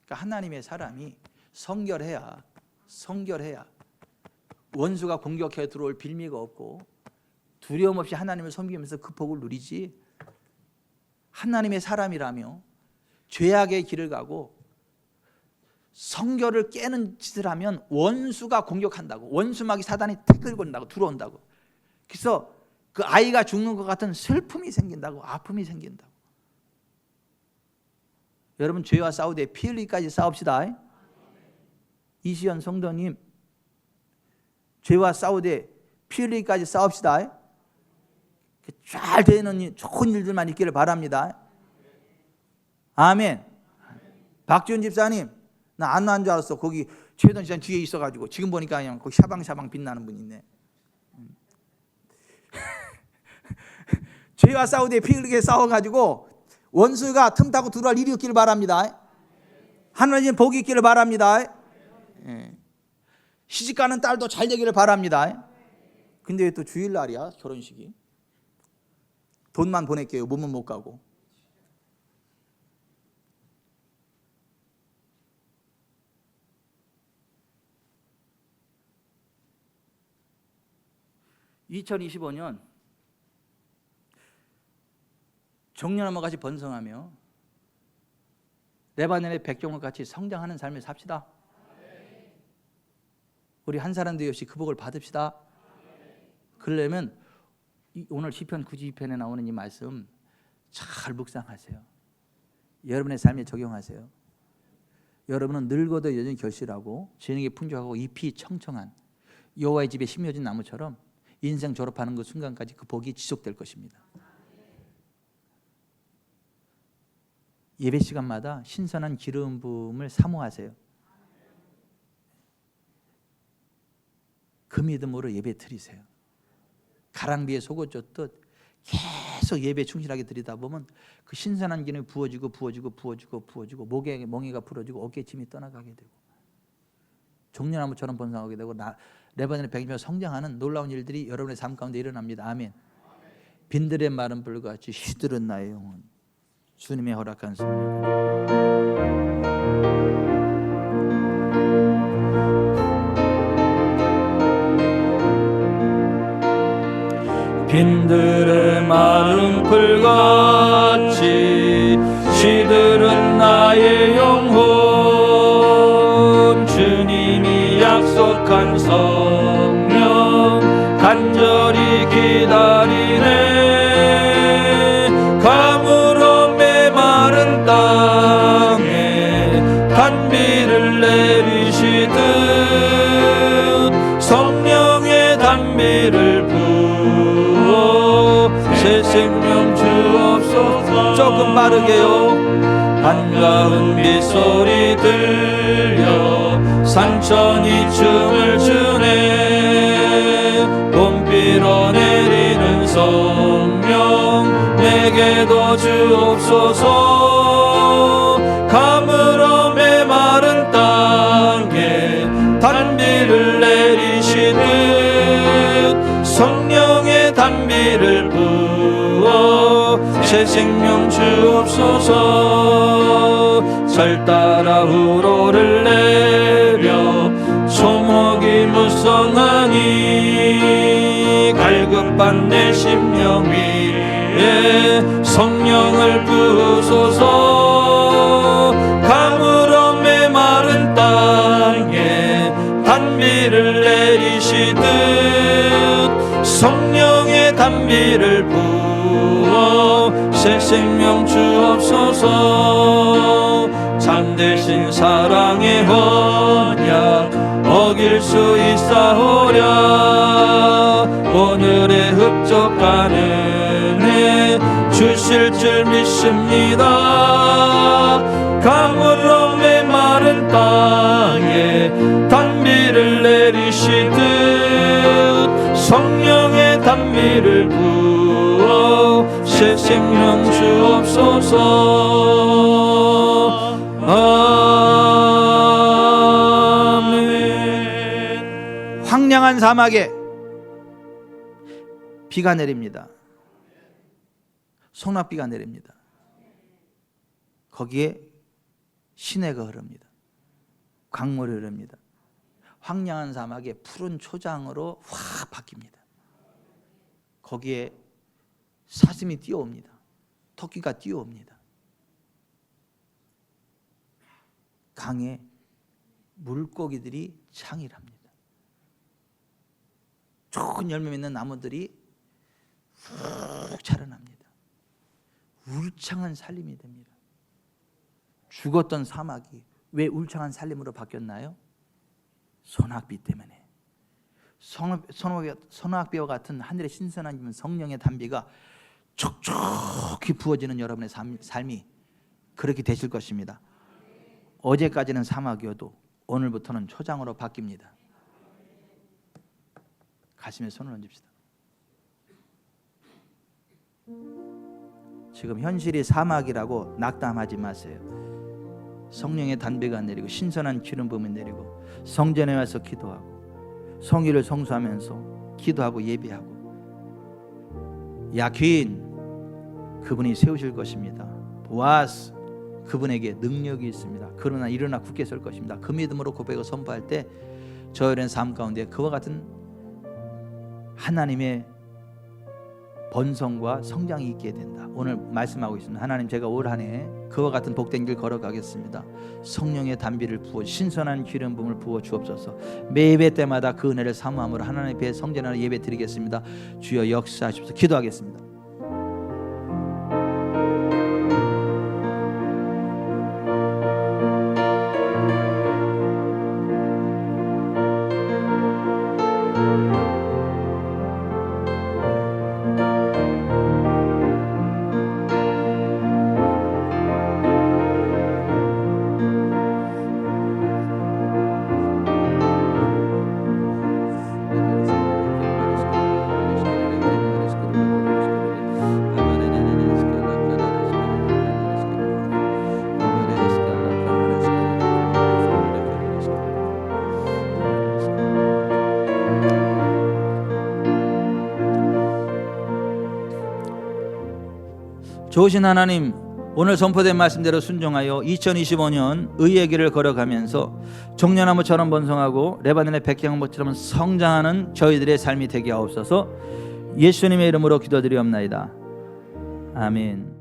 B: 그러니까 하나님의 사람이 성결해야 원수가 공격해 들어올 빌미가 없고 두려움 없이 하나님을 섬기면서 그 복을 누리지. 하나님의 사람이라며 죄악의 길을 가고 성결을 깨는 짓을 하면 원수가 공격한다고, 원수마귀 사단이 태클 건다고 들어온다고. 그래서 그 아이가 죽는 것 같은 슬픔이 생긴다고, 아픔이 생긴다고. 여러분, 죄와 싸우되 피 흘리기까지 싸웁시다. 이시연 성도님, 죄와 싸우되 피 흘리기까지 싸웁시다. 잘 되는 좋은 일들만 있기를 바랍니다. 아멘. 박지훈 집사님, 나 안 나온 줄 알았어. 거기 최don 집사님 뒤에 있어가지고 지금 보니까 그냥 거기 샤방샤방 빛나는 분 있네. 죄와 싸우되 피 흘리게 싸워가지고 원수가 틈타고 들어갈 일이 없기를 바랍니다. 하나님 복이 있기를 바랍니다. 시집가는 딸도 잘 되기를 바랍니다. 근데 왜 또 주일날이야, 결혼식이? 돈만 보낼게요. 몸은 못 가고. (2025년) 정년화와 같이 번성하며 레바논의 백종과 같이 성장하는 삶을 삽시다. 우리 한 사람도 없이 그 복을 받읍시다. 그러려면 오늘 시편 92편에 나오는 이 말씀 잘 묵상하세요. 여러분의 삶에 적용하세요. 여러분은 늙어도 여전히 결실하고 진흙이 풍족하고 잎이 청청한 여호와의 집에 심겨진 나무처럼 인생 졸업하는 그 순간까지 그 복이 지속될 것입니다. 예배 시간마다 신선한 기름 부음을 사모하세요. 그 믿음으로 예배 드리세요. 가랑비에 속을 쫓듯 계속 예배에 충실하게 드리다 보면 그 신선한 기름이 부어지고 목에 멍에가 풀어지고 어깨에 짐이 떠나가게 되고 종려나무처럼 번성하게 되고 레바논의 백일며 성장하는 놀라운 일들이 여러분의 삶 가운데 일어납니다. 아멘. 빈들의 마른 불같이 시들은 나의 영혼, 주님의 허락한 성령. 빈들의 마른 불같이 시들은 나의 영혼, 주님이 약속한 성령 간절히 기다리네. 가물어 메마른 땅에 단비를 내리시듯 성령의 단비를 새 생명 주옵소서. 조금 빠르게요. 반가운 빗소리 들려 산천이 춤을 추네. 봄비로 내리는 성령 내게도 주옵소서. 가물어 메마른 땅에 단비를 내리시듯 성령의 단비를 부어 새 생명 주옵소서. 절 따라 우로를 내려 소목이 무성하니 갈급한 내 심령 위에 성령을 부으소서. 가물어 메마른 땅에 단비를 내리시듯 성령의 단비를 부어 새 생명 주옵소서. 참되신 사랑의 언약 어길 수 있사오랴. 오늘의 흡족한 은혜 주실 줄 믿습니다. 가물어 메마른 땅에 단비를 내리시듯 성령의 단비를 부어 새 생명 주옵소서. 아멘. 황량한 사막에 비가 내립니다. 소낙비가 내립니다. 거기에 시내가 흐릅니다. 강물이 흐릅니다. 황량한 사막에 푸른 초장으로 확 바뀝니다. 거기에 사슴이 뛰어옵니다. 토끼가 뛰어옵니다. 강에 물고기들이 창일합니다. 좋은 열매 맺는 나무들이 훅 자라납니다. 울창한 살림이 됩니다. 죽었던 사막이 왜 울창한 살림으로 바뀌었나요? 소낙비 때문에. 소낙비와 같은 하늘의 신선한 성령의 단비가 촉촉히 부어지는 여러분의 삶이 그렇게 되실 것입니다. 어제까지는 사막이어도 오늘부터는 초장으로 바뀝니다. 가슴에 손을 얹읍시다. 지금 현실이 사막이라고 낙담하지 마세요. 성령의 단비가 내리고 신선한 기름 부음이 내리고 성전에 와서 기도하고 성의를 성수하면서 기도하고 예배하고 야퀸 그분이 세우실 것입니다. 보아스 그분에게 능력이 있습니다. 그러나 일어나 굳게 설 것입니다. 그 믿음으로 고백을 선포할 때 저희는 삶 가운데 그와 같은 하나님의 번성과 성장이 있게 된다. 오늘 말씀하고 있습니다. 하나님, 제가 올 한 해 그와 같은 복된 길 걸어가겠습니다. 성령의 단비를 부어 신선한 기름 부음을 부어 주옵소서. 매 예배 때마다 그 은혜를 사모함으로 하나님 앞에 성전하는 예배 드리겠습니다. 주여 역사하십시오. 기도하겠습니다. 좋으신 하나님, 오늘 선포된 말씀대로 순종하여 2025년 의의 길을 걸어가면서 종려나무처럼 번성하고 레바논의 백향목처럼 성장하는 저희들의 삶이 되게 하옵소서. 예수님의 이름으로 기도드리옵나이다. 아멘.